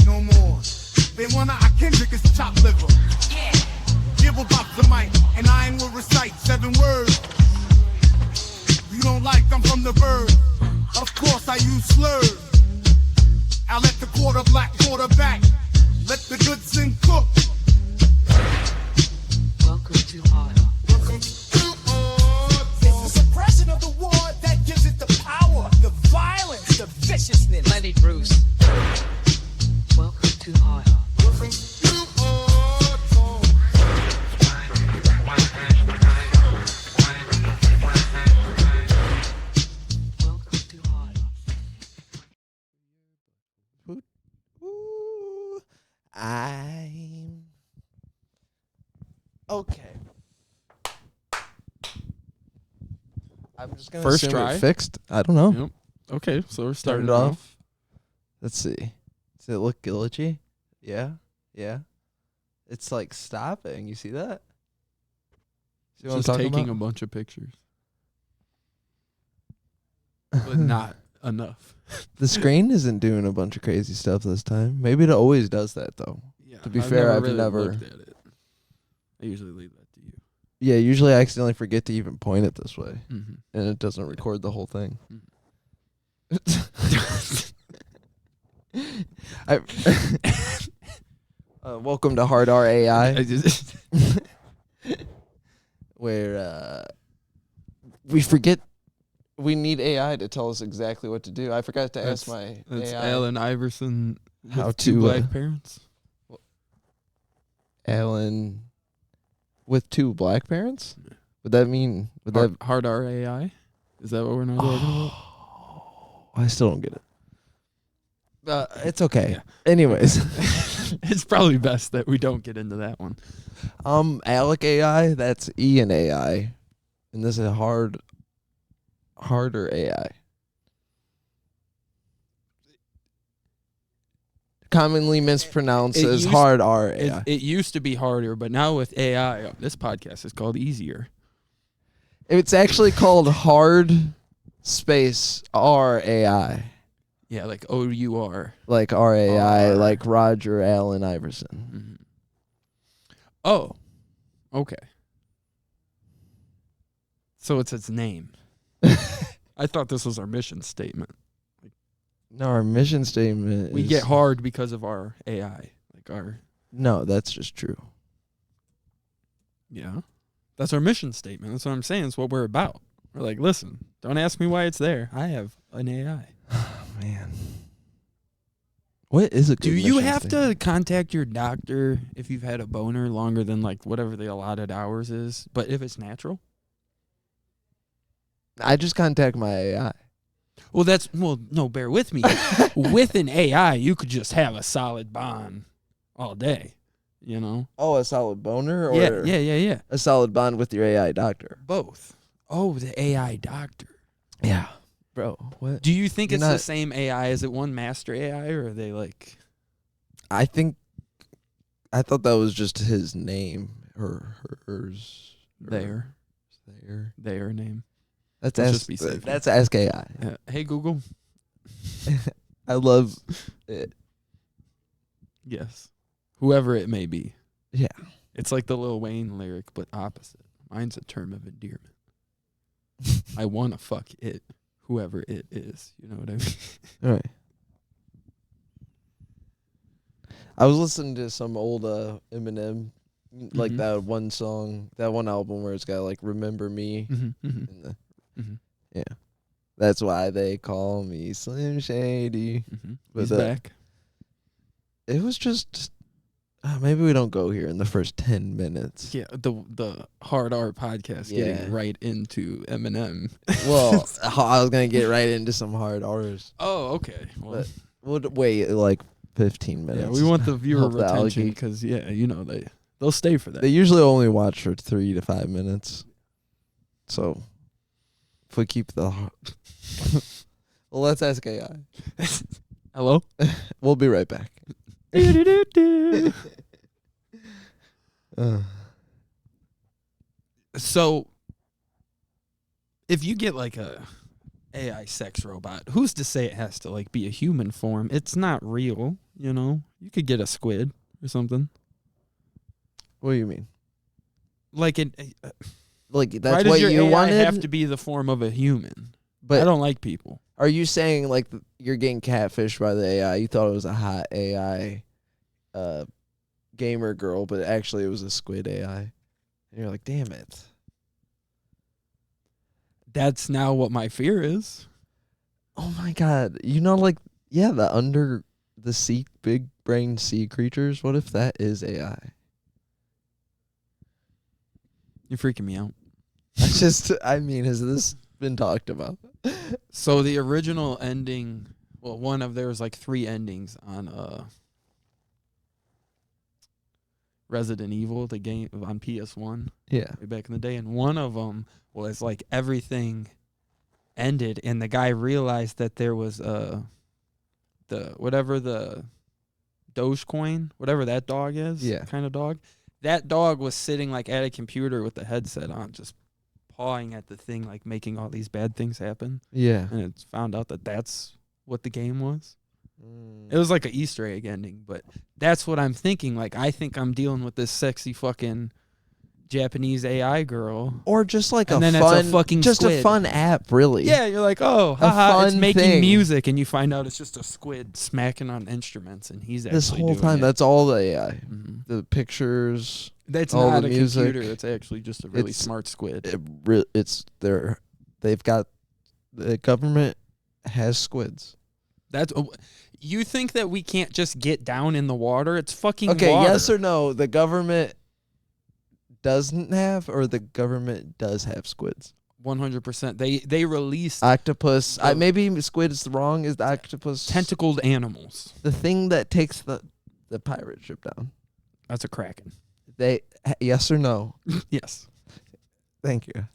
no more. They wanna Kendrick is chop liver. Yeah. Give a box the mic, and I will recite 7 words. You don't like, I'm from the bird. Of course I use slurs. I let the black quarterback. Let the good sing cook. Welcome to HardR. It's the suppression of the war that gives it the power, the violence, the viciousness. Lenny Bruce. Welcome to HardR. I'm okay. I'm just gonna First assume try? it fixed. I don't know. Yep. Okay, so we're Started starting off. off. Let's see. Does it look glitchy? Yeah. Yeah. It's like stopping. You see that? See what I'm Just talking taking about? a bunch of pictures, but not enough. The screen isn't doing a bunch of crazy stuff this time. Maybe it always does that though. Yeah, To be fair, I've really never- looked at it. I usually leave that to you. Yeah, usually I accidentally forget to even point it this way, Mm-hmm. and it doesn't record the whole thing. Welcome to HardR AI, where we forget we need AI to tell us exactly what to do. I forgot to ask my That's AI. Allen Iverson with How two to, black parents. Alan with 2 black parents? Would that mean? Would that? HardR AI? Is that what we're not talking about? I still don't get it. It's okay. Yeah. Anyways, It's probably best that we don't get into that one. Alec AI. That's E in AI, and this is HardR AI. Commonly mispronounced It as used- HardR AI. It used to be harder, but now with AI, this podcast is called easier. It's actually called Hard Space R AI. Yeah, like OUR. Like RAI, R. like Roger Allen Iverson. Mm-hmm. Oh, okay. So it's its name. I thought this was our mission statement. No, our mission statement We is... get hard because of our AI. Like our No, that's just true. yeah. That's our mission statement. That's what I'm saying. It's what we're about. We're like, listen, don't ask me why it's there. I have an AI. Man. What is a good Do you mission have statement? to contact your doctor if you've had a boner longer than like whatever the allotted hours is? But if it's natural? I just contact my AI. Well, no, bear with me. With an AI, you could just have a solid bond all day, you know? Oh, a solid boner? Or Yeah. a solid bond with your AI doctor? Both. Oh, the AI doctor. Yeah. Bro, what? Do you think You're it's the not- same AI? Is it one master AI, or are they like... I thought that was just his name. Or hers. Their Their. name? That's Let's ask, just be safe. That's Ask AI. Hey, Google. I love it. Yes. Whoever it may be. Yeah. It's like the Lil Wayne lyric, but opposite. Mine's a term of endearment. I want to fuck it, whoever it is. You know what I mean? All right. I was listening to some old Eminem, like Mhm. that one song, that one album where it's got like "Remember Me." Mm-hmm, In the, mm-hmm, yeah, that's why they call me Slim Shady. mm-hmm. But He's the- back. It was just maybe we don't go here in the first 10 minutes. Yeah, the HardR podcast Yeah. getting right into Eminem. Well, I was gonna get right into some hard R's. Oh, okay. Well, We'll wait like 15 minutes. yeah, we want the viewer Help the retention alligator. because they'll stay for that. They usually only watch for 3 to 5 minutes. So if we keep the well, let's ask AI. Hello. We'll be right back. So, if you get like a AI sex robot, who's to say it has to like be a human form? It's not real. You know, you could get a squid or something. What do you mean? Like it. Like Why that's does what your you AI wanted? have to be the form of a human? But I don't like people. are you saying like you're getting catfished by the AI? You thought it was a hot AI gamer girl, but actually it was a squid AI. And you're like, damn it. That's now what my fear is. Oh my god. You know, like, yeah, the under the sea big brain sea creatures. What if that is AI? You're freaking me out. I mean, has this been talked about? So the original ending, well, there was like 3 endings on Resident Evil, the game on PS1 Yeah. way back in the day, and one of them was like everything ended, and the guy realized that there was the Dogecoin, whatever that dog is, Yeah. kind of dog. That dog was sitting like at a computer with the headset on, just pawing at the thing, like making all these bad things happen. Yeah. And it's found out that that's what the game was. It was like an Easter egg ending, but that's what I'm thinking. Like, I think I'm dealing with this sexy fucking Japanese AI girl. Or just like And a then it's fun, a fucking just squid. a fun app, really. Yeah, you're like, oh, haha, it's fun making thing. music, and you find out it's just a squid smacking on instruments, and he's actually This whole doing time, it. that's all the AI. Mhm. The pictures. That's all not the a music. computer. It's actually just a really It's- smart squid. They've got, the government has squids. That's you think that we can't just get down in the water? It's fucking Okay, water. yes or no? The government doesn't have, or the government does have squids? 100%. They released Octopus. The- Maybe squid is wrong. Is the octopus tentacled animals. the thing that takes the pirate ship down? That's a kraken. Yes or no? Yes. Thank you.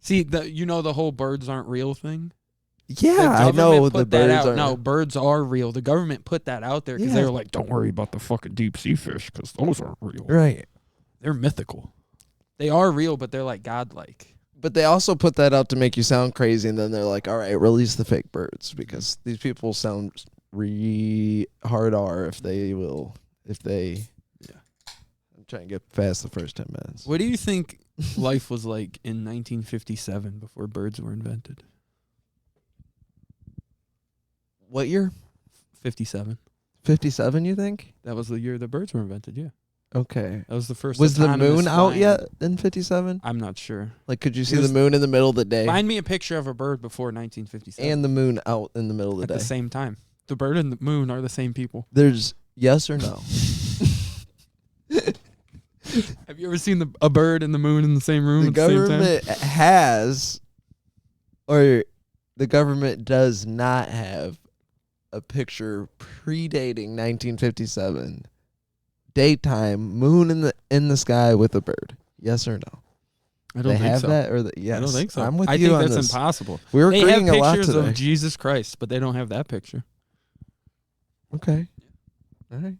See, the whole birds aren't real thing? Yeah, I know the birds are. No, birds are real. The government put that out there because Yeah. they were like, don't worry about the fucking deep sea fish because those aren't real. Right. They're mythical. They are real, but they're like godlike. But they also put that out to make you sound crazy, and then they're like, all right, release the fake birds because these people sound HardR if they. Yeah. I'm trying to get past the first 10 minutes. What do you think life was like in 1957 before birds were invented? What year? 57. 57, you think? That was the year the birds were invented, yeah. Okay. That was the first Was the autonomous moon out flying. yet in 57? I'm not sure. Like, could you see was- the moon in the middle of the day? Find me a picture of a bird before 1957. And the moon out in the middle of the at day. the same time. The bird and the moon are the same people. There's yes or no? Have you ever seen a bird and the moon in the same room The at the same time? government has, or the government does not have a picture predating 1957. Daytime, moon in the sky with a bird. Yes or no? I don't They think have so. that, or yes? I don't think so. I'm with I you think on that's this. impossible. We were They agreeing have a lot pictures today. of Jesus Christ, but they don't have that picture. Okay. All right.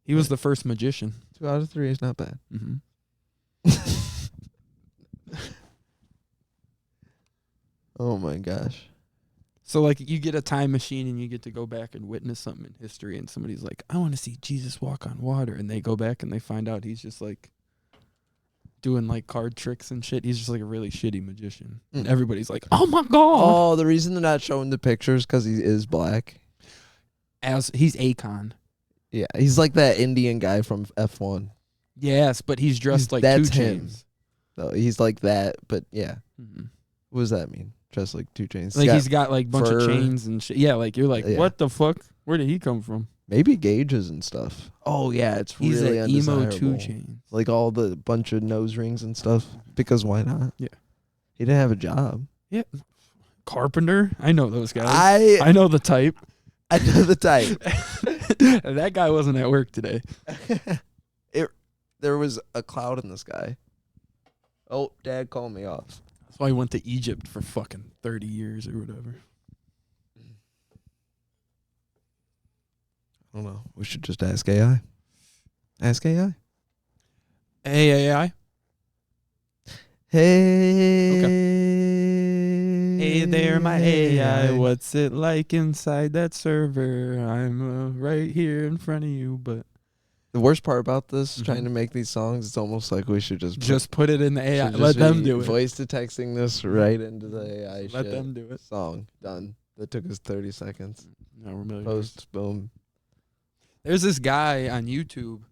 He was the first magician. 2 out of 3 is not bad. Mm-hmm. Oh my gosh. So, like, you get a time machine and you get to go back and witness something in history, and somebody's like, I want to see Jesus walk on water. And they go back and they find out he's just, like, doing, like, card tricks and shit. He's just, like, a really shitty magician. And everybody's like, oh, my God. Oh, the reason they're not showing the pictures because he is black. He's Akon. Yeah, he's like that Indian guy from F1. Yes, but he's dressed like That's 2 him. Chainz. So he's like that, but yeah. Mm-hmm. What does that mean? Dressed like 2 Chainz. Like, he's got, like, a bunch of fur. chains and shit. Yeah, like, you're like, Yeah. what the fuck? Where did he come from? Maybe gauges and stuff. Oh yeah, it's He's really an emo undesirable. 2 Chainz. Like all the bunch of nose rings and stuff. Because why not? Yeah. He didn't have a job. Yeah. Carpenter? I know those guys. I I know the type. know the type. That guy wasn't at work today. There was a cloud in the sky. Oh, Dad called me off. That's why he went to Egypt for fucking 30 years or whatever. I don't know. We should just ask AI. Ask AI. Hey, AI. Hey. Hey there, my AI. What's it like inside that server? I'm right here in front of you, but The worst part about this, Mhm. trying to make these songs, it's almost like we should just put it in the AI. should Let just them be do it. voice to texting this right into the AI Let shit. them do it. Song done. That took us 30 seconds. No, we're millionaires. Post, boom. There's this guy on YouTube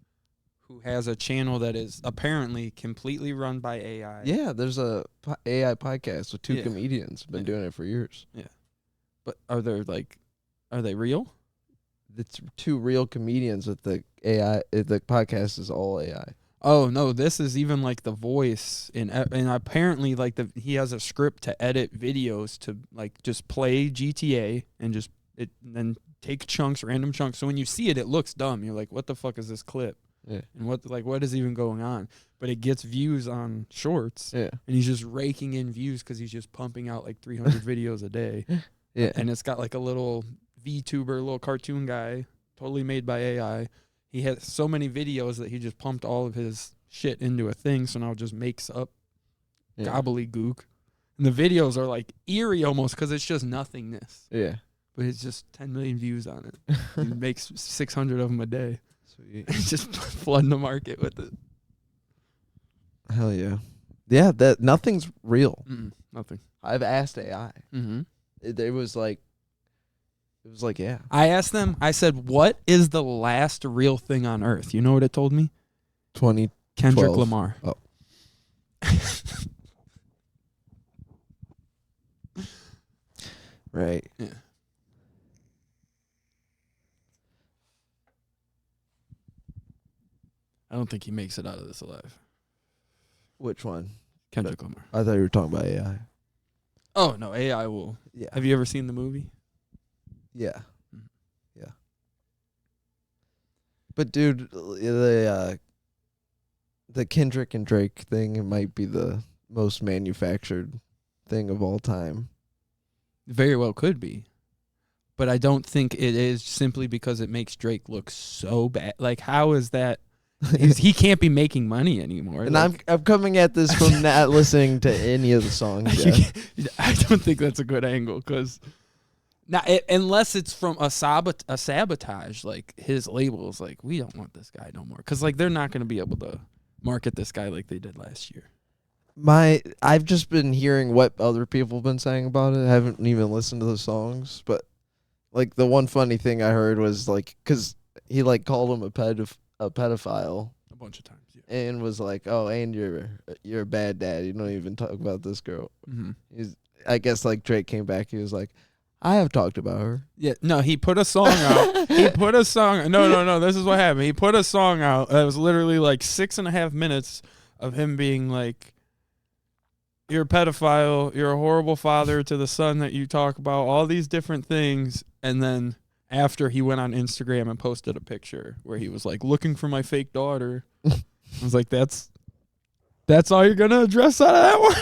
who has a channel that is apparently completely run by AI. Yeah, there's a AI podcast with two Yeah. comedians. Been Yeah. doing it for years. But are they real? It's two real comedians with the AI. The podcast is all AI. Oh no, this is even like the voice and apparently like he has a script to edit videos to like just play GTA and just and then take chunks, random chunks. So when you see it, it looks dumb. You're like, what the fuck is this clip? Yeah. And what is even going on? But it gets views on shorts. Yeah. And he's just raking in views because he's just pumping out like 300 videos a day. Yeah. And it's got like a little VTuber, little cartoon guy, totally made by AI. He has so many videos that he just pumped all of his shit into a thing, so now it just makes up gobbledygook. And the videos are like eerie almost because it's just nothingness. Yeah. But it's just 10 million views on it. He makes 600 of them a day. Sweet. Just flooding the market with it. Hell yeah. Yeah, that nothing's real. Nothing. I've asked AI. Mm-hmm. It was like, yeah. I asked them, I said, what is the last real thing on earth? You know what it told me? 20. Kendrick 12. Lamar. Oh. Right. Yeah. I don't think he makes it out of this alive. Which one? Kendrick Lamar. I thought you were talking about AI. Oh, no, AI will. Yeah. Have you ever seen the movie? Yeah. Mhm. Yeah. But dude, the Kendrick and Drake thing, it might be the most manufactured thing of all time. Very well could be. But I don't think it is simply because it makes Drake look so bad. Like, how is that? He can't be making money anymore. And like, I'm coming at this from not listening to any of the songs yet. I don't think that's a good angle because unless it's from a sabotage, like his labels, like we don't want this guy no more because like they're not going to be able to market this guy like they did last year. I've just been hearing what other people have been saying about it. I haven't even listened to the songs, but like the one funny thing I heard was like, because he like called him a pedophile A bunch of times, yeah. and was like, oh, and you're a bad dad. You don't even talk about this girl. Mm-hmm. I guess like Drake came back. He was like, I have talked about her. Yeah, no, he put a song out. No. This is what happened. He put a song out that was literally like 6.5 minutes of him being like, you're a pedophile, you're a horrible father to the son that you talk about, all these different things. And then after he went on Instagram and posted a picture where he was like, looking for my fake daughter. I was like, that's all you're going to address out of that one?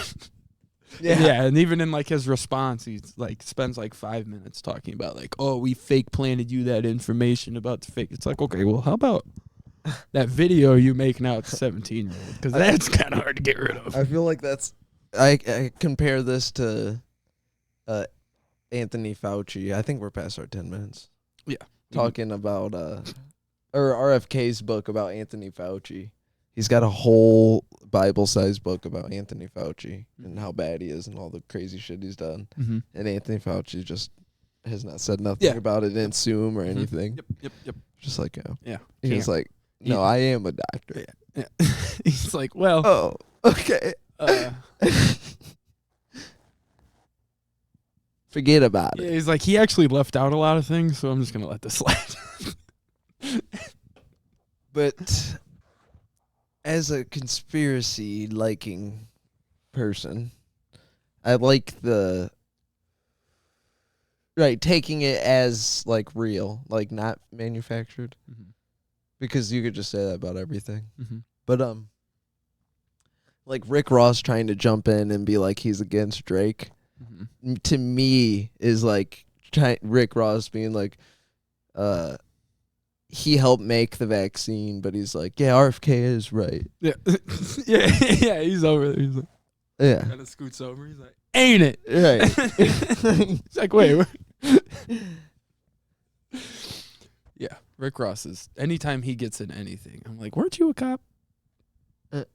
Yeah, and even in like his response, he's like spends like 5 minutes talking about like, oh, we fake planted you that information about the fake. It's like, okay, well, how about that video you make now to 17-year-old? Because that's kind of hard to get rid of. I feel like that's. I compare this to Anthony Fauci. I think we're past our 10 minutes. Yeah. Talking about or RFK's book about Anthony Fauci. He's got a whole Bible-sized book about Anthony Fauci and how bad he is and all the crazy shit he's done. Mm-hmm. And Anthony Fauci just has not said nothing about it, didn't sue him or anything. Yep. Just like, Yeah. he's like, no, I am a doctor. Yeah. He's like, well. Oh, okay. Forget about Yeah, it. he's like, he actually left out a lot of things, so I'm just going to let this slide. But as a conspiracy liking person, I like taking it as like real, like not manufactured. Mm-hmm. Because you could just say that about everything. Mm-hmm. But like Rick Ross trying to jump in and be like he's against Drake, to me is like Rick Ross being like, he helped make the vaccine, but he's like, yeah, RFK is right. Yeah, yeah, he's over there. He's like, Yeah. Kind of scoots over. He's like, ain't it? Right. He's like, wait. Yeah, Rick Ross is. Anytime he gets in anything, I'm like, weren't you a cop? What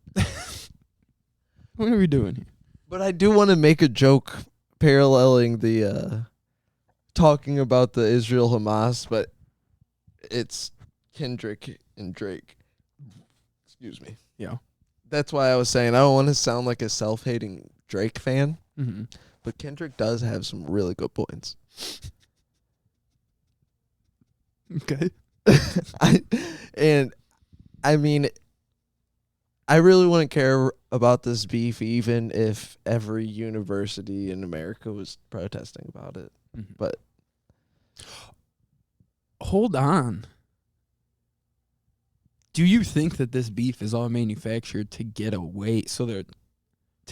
are we doing here? But I do want to make a joke paralleling the talking about the Israel Hamas, but it's Kendrick and Drake. Excuse me. Yeah. That's why I was saying I don't want to sound like a self-hating Drake fan, Mm-hmm. but Kendrick does have some really good points. Okay. I mean, I really wouldn't care about this beef even if every university in America was protesting about it. Mm-hmm. But hold on. Do you think that this beef is all manufactured to get away, to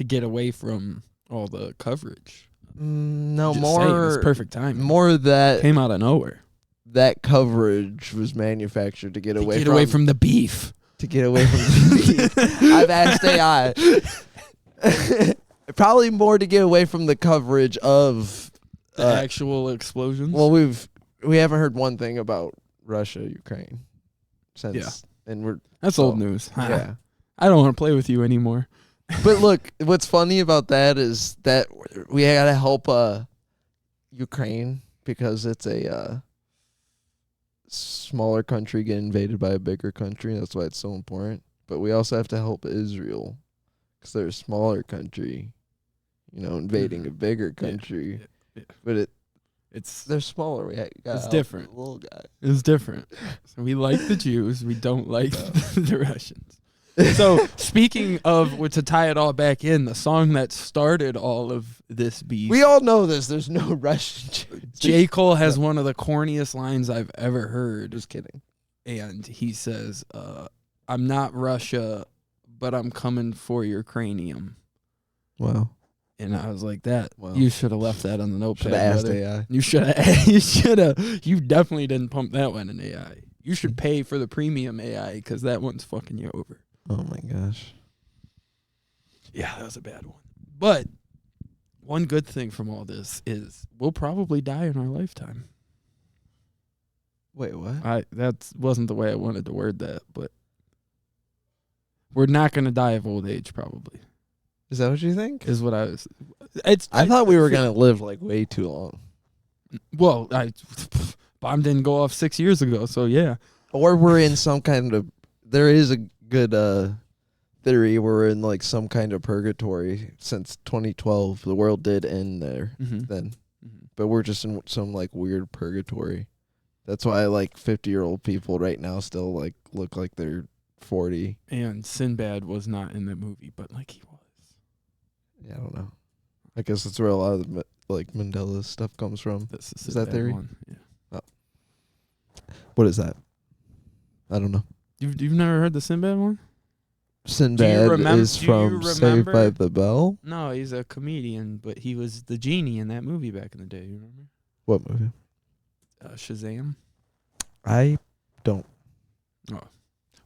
get away from all the coverage? no, Just saying, more it's perfect timing. more that Came out of nowhere. that coverage was manufactured to get away Get from away from the beef. to get away from the beef. I've asked AI. Probably more to get away from the coverage of The actual explosions. well, we haven't heard one thing about Russia, Ukraine since, Yeah. and That's so, old news. yeah. I don't want to play with you anymore. But look, what's funny about that is that we gotta help Ukraine because it's a smaller country get invaded by a bigger country. That's why it's so important. But we also have to help Israel because they're a smaller country, invading a bigger country. Yeah. But It's they're smaller. We gotta It's help different. the little guy. It's different. So we like the Jews. We don't like the Russians. So speaking of, to tie it all back in, the song that started all of this beef. We all know this. There's no Russian Jews. J. Cole has one of the corniest lines I've ever heard. Just kidding. And he says, I'm not Russia, but I'm coming for your cranium. Wow. And I was like, that, Wow. you should have left that on the notepad. Should have asked brother. AI. You should have. You definitely didn't pump that one in AI. You should pay for the premium AI because that one's fucking you over. Oh my gosh. Yeah, that was a bad one. But one good thing from all this is we'll probably die in our lifetime. Wait, what? That wasn't the way I wanted to word that, but we're not going to die of old age probably. Is that what you think? Is what I was. I thought we were gonna live like way too long. Well, bomb didn't go off 6 years ago, so yeah. Or we're in some kind of. There is a good theory we're in like some kind of purgatory since 2012. The world did end there then, but we're just in some like weird purgatory. That's why like 50-year-old people right now still like look like they're 40. And Sinbad was not in the movie, but like he was. Yeah, I don't know. I guess that's where a lot of the like Mandela stuff comes from. That's the Is that Sinbad theory? one. Yeah. What is that? I don't know. You've never heard the Sinbad one? Sinbad is do you from Saved by remember- the Bell. No, he's a comedian, but he was the genie in that movie back in the day. You remember? What movie? Shazam. I don't.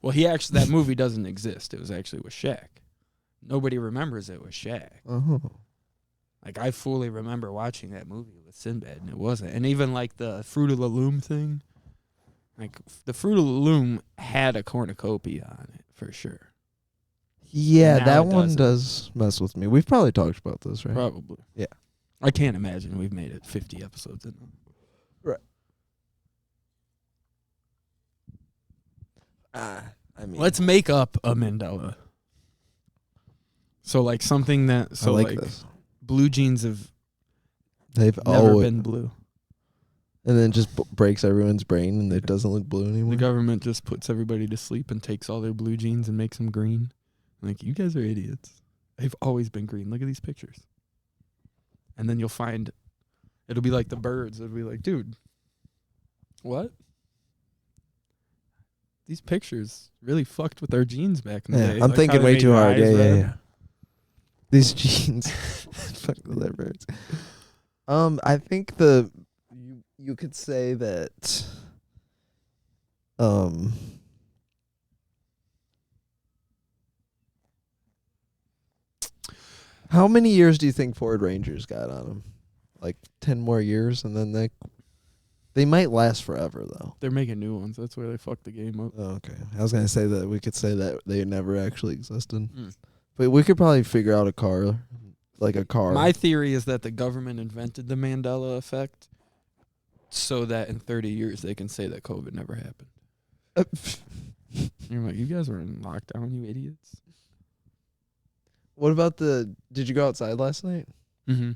Well, that movie doesn't exist. It was actually with Shaq. Nobody remembers it with Shaq. Oh. Like, I fully remember watching that movie with Sinbad, and it wasn't. And even, like, the Fruit of the Loom thing. Like, the Fruit of the Loom had a cornucopia on it, for sure. Yeah, Now that it one doesn't. does mess with me. We've probably talked about this, right? Probably. Yeah. I can't imagine we've made it 50 episodes in. Right. I mean, Let's make up a Mandela. So, like, something that... So, I like this. blue jeans have They've never always been blue. and then just breaks everyone's brain, and it doesn't look blue anymore. The government just puts everybody to sleep and takes all their blue jeans and makes them green. Like, you guys are idiots. They've always been green. Look at these pictures. And then you'll find, it'll be like the birds. It'll be like, dude, what? These pictures really fucked with our genes back in the day. I'm Like thinking how they way made too your hard. eyes Yeah, red. yeah. These jeans, fuck the their birds. I think you could say that. How many years do you think Ford Rangers got on them? Like 10 more years, and then they might last forever though. They're making new ones. That's why they fucked the game up. Oh, okay. I was gonna say that we could say that they never actually existed, but we could probably figure out a car, like a car. My theory is that the government invented the Mandela effect so that in 30 years they can say that COVID never happened. You're like, you guys were in lockdown, you idiots. What about did you go outside last night? Mm-hmm.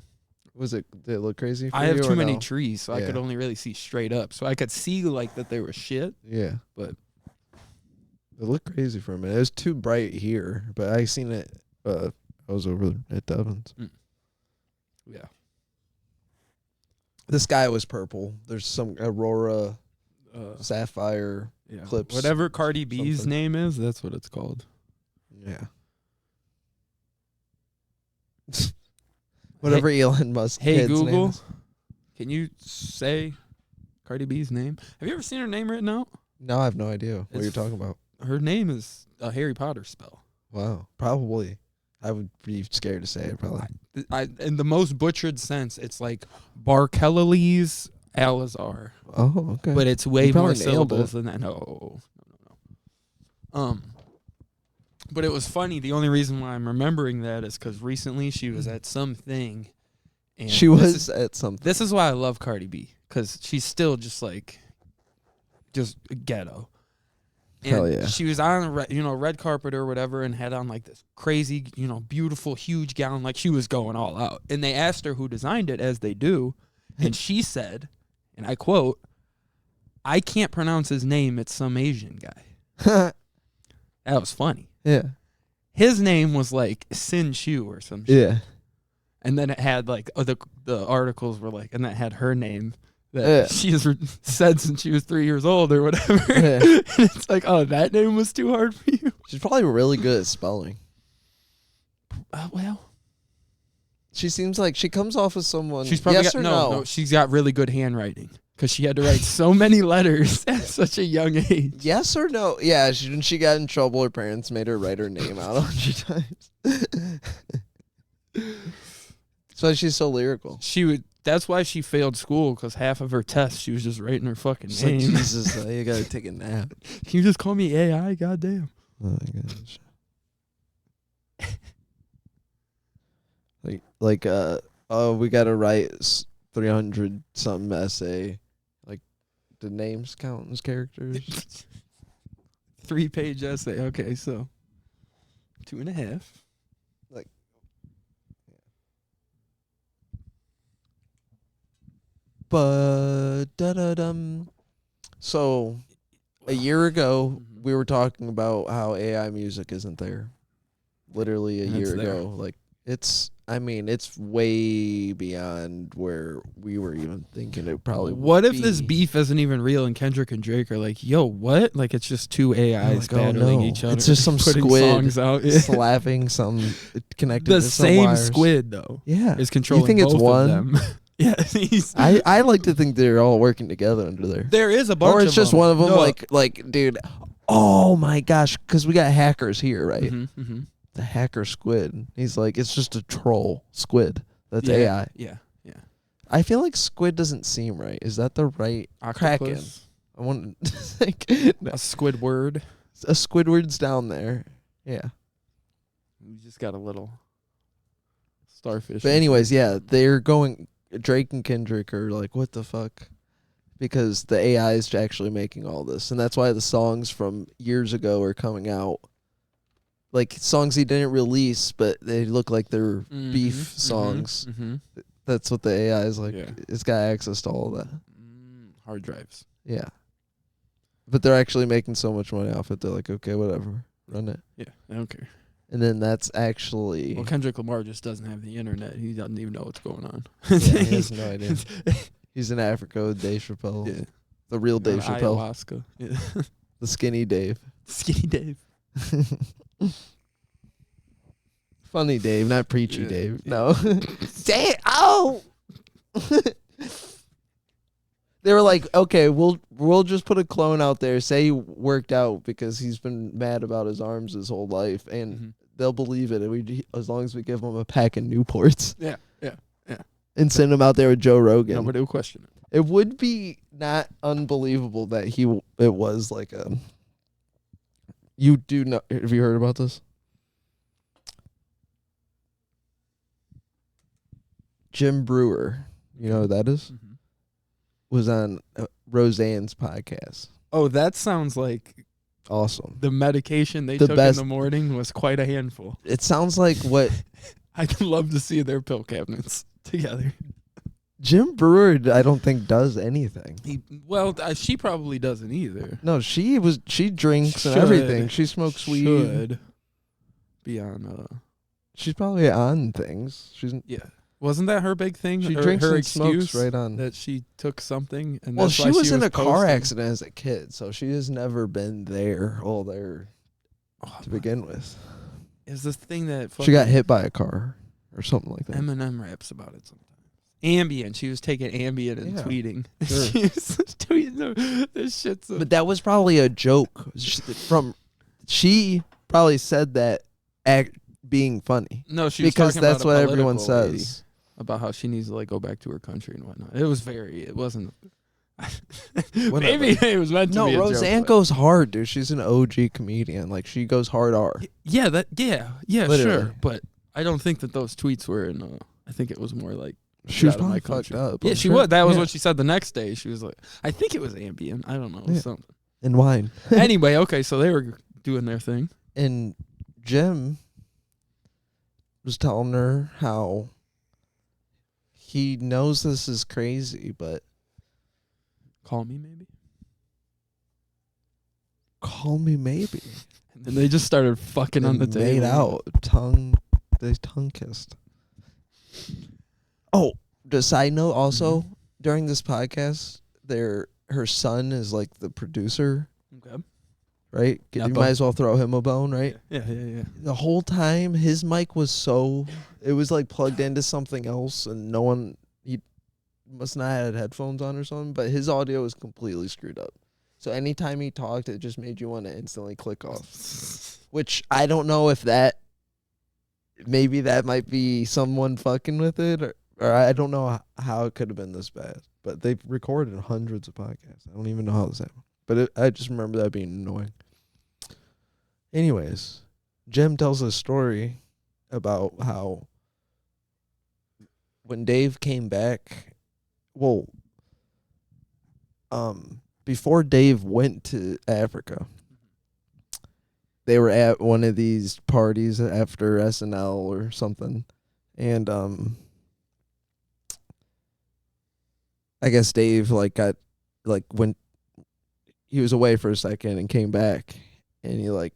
Did it look crazy for I you have or too many no? trees, so I could only really see straight up. So I could see like that they were shit. Yeah. But It looked crazy for a minute. It was too bright here, but I seen it. I was over at Devon's. Yeah. The sky was purple. There's some Aurora, sapphire, clips. Whatever Cardi B's something. name is, that's what it's called. Yeah. Whatever Elon Musk. Hey, kid's Google, name is. can you say Cardi B's name? Have you ever seen her name written out? No, I have no idea what It's you're talking about. Her name is a Harry Potter spell. Wow. Probably. I would be scared to say it, probably. In the most butchered sense, it's like Barkelleles Alazar. Oh, okay. But it's way You probably more nailed syllables it. than that. No. But it was funny. The only reason why I'm remembering that is because recently she was at some thing. And She was at something. This is why I love Cardi B, because she's still just ghetto. And Hell yeah. she was on a red carpet or whatever and had on like this crazy, beautiful, huge gown, like she was going all out. And they asked her who designed it, as they do, and she said, and I quote, "I can't pronounce his name. It's some Asian guy." That was funny. Yeah. His name was like Sin Chu or some shit. Yeah. And then it had like the articles were like, and that had her name that she has said since she was 3 years old or whatever. Yeah. And it's like, oh, that name was too hard for you. She's probably really good at spelling. Well, She seems like she comes off as someone. she's probably yes got or no. She's got really good handwriting because she had to write so many letters at such a young age. Yes or no? Yeah, she got in trouble. Her parents made her write her name out 100 times. That's why she's so lyrical. That's why she failed school, because half of her tests she was just writing her fucking She's like, name. Jesus, you gotta take a nap. Can you just call me AI? Goddamn. Oh my gosh. We gotta write 300 something essay. Like, the names count as characters? 3-page essay. Okay, so 2.5. Like, but so a year ago we were talking about how AI music isn't there. Literally a And year it's there. ago. Like, it's way beyond where we were even thinking it probably would What if this be. beef isn't even real and Kendrick and Drake are like, yo, what? Like, it's just two AIs like, oh, battling no. each other. It's just some putting squid songs out. Yeah. slapping some connected The to some same wires. squid, though, Yeah. is controlling think it's both one? of them. Yeah, I like to think they're all working together under there. there is a bunch Or it's of just them. one of them, No. like, dude, oh my gosh, because we got hackers here, right? Mm-hmm. The hacker squid. He's like, it's just a troll squid. That's Yeah, AI. Yeah. I feel like squid doesn't seem right. Is that the right Kraken? Octopus, I want like a Squidward. a Squidward's down there. Yeah. We just got a little starfish. But anyways, yeah, they're going. Drake and Kendrick are like, what the fuck? Because the AI is actually making all this, and that's why the songs from years ago are coming out. Like songs he didn't release, but they look like they're beef songs. Mm-hmm. That's what the AI is like. Yeah. It's got access to all of that. Hard drives. Yeah. But they're actually making so much money off it. They're like, okay, whatever, run it. Yeah, I don't care. And then that's actually. Well, Kendrick Lamar just doesn't have the internet. He doesn't even know what's going on. Yeah, he has no idea. He's in Africa with Dave Chappelle. Yeah. The real Dave On Chappelle. Ayahuasca. Yeah. The skinny Dave. Skinny Dave. Funny Dave, not preachy Yeah. Dave. No. Say it. Oh. They were like, okay, we'll just put a clone out there. Say he worked out because he's been mad about his arms his whole life, and they'll believe it. As long as we give them a pack of Newports. Yeah. And send him out there with Joe Rogan. Nobody will question it. It would be not unbelievable that it was like a. You do know? Have you heard about this? Jim Breuer, you know who that is? Mm-hmm. Was on Roseanne's podcast. Oh, that sounds like Awesome. the medication they The took best- in the morning was quite a handful. It sounds like what I'd love to see their pill cabinets together. Jim Breuer, I don't think, does anything. She probably doesn't either. No, she drinks and Should. everything. She smokes weed. Should be on. She's probably on things. Yeah. Wasn't that her big thing? She Her- drinks her and excuse smokes right on. that she took something. And Well, that's she why was in a car posting. accident as a kid, so she has never been there to begin with. Is this thing that She got hit by a car or something like that. Eminem raps about it sometimes. Ambien. She was taking Ambien and Yeah, tweeting. sure. She was tweeting this shit's. But that was probably a joke she probably said that being funny. No, she was because talking about that's a what everyone political lady, says. about how she needs to like go back to her country and whatnot. It wasn't. Whatever. Maybe it was meant to be. No, a joke, Roseanne but- goes hard, dude. She's an OG comedian. Like, she goes hard R. Yeah, Literally. sure. But I don't think that those tweets were in. I think it was more like. She was out of my probably fucked country. up. Yeah, I'm she sure. was. That was Yeah. what she said the next day. She was like, I think it was Ambien. I don't know. Yeah. Something. And wine. Anyway, okay, so they were doing their thing. And Jim was telling her how he knows this is crazy, but Call me, maybe. call me maybe. And then they just started fucking on the And table. made out. They tongue kissed. Oh, the side note also, during this podcast, her son is like the producer, Okay. right? You Nepo. might as well throw him a bone, right? Yeah. The whole time his mic was it was like plugged into something else, and he must not have had headphones on or something, but his audio was completely screwed up. So anytime he talked, it just made you want to instantly click off. Which I don't know if maybe that might be someone fucking with it, or I don't know how it could have been this bad. But they've recorded hundreds of podcasts. I don't even know how this happened. But I just remember that being annoying. Anyways, Jim tells a story about how when Dave came back, before Dave went to Africa, they were at one of these parties after SNL or something, and I guess Dave when he was away for a second and came back, and he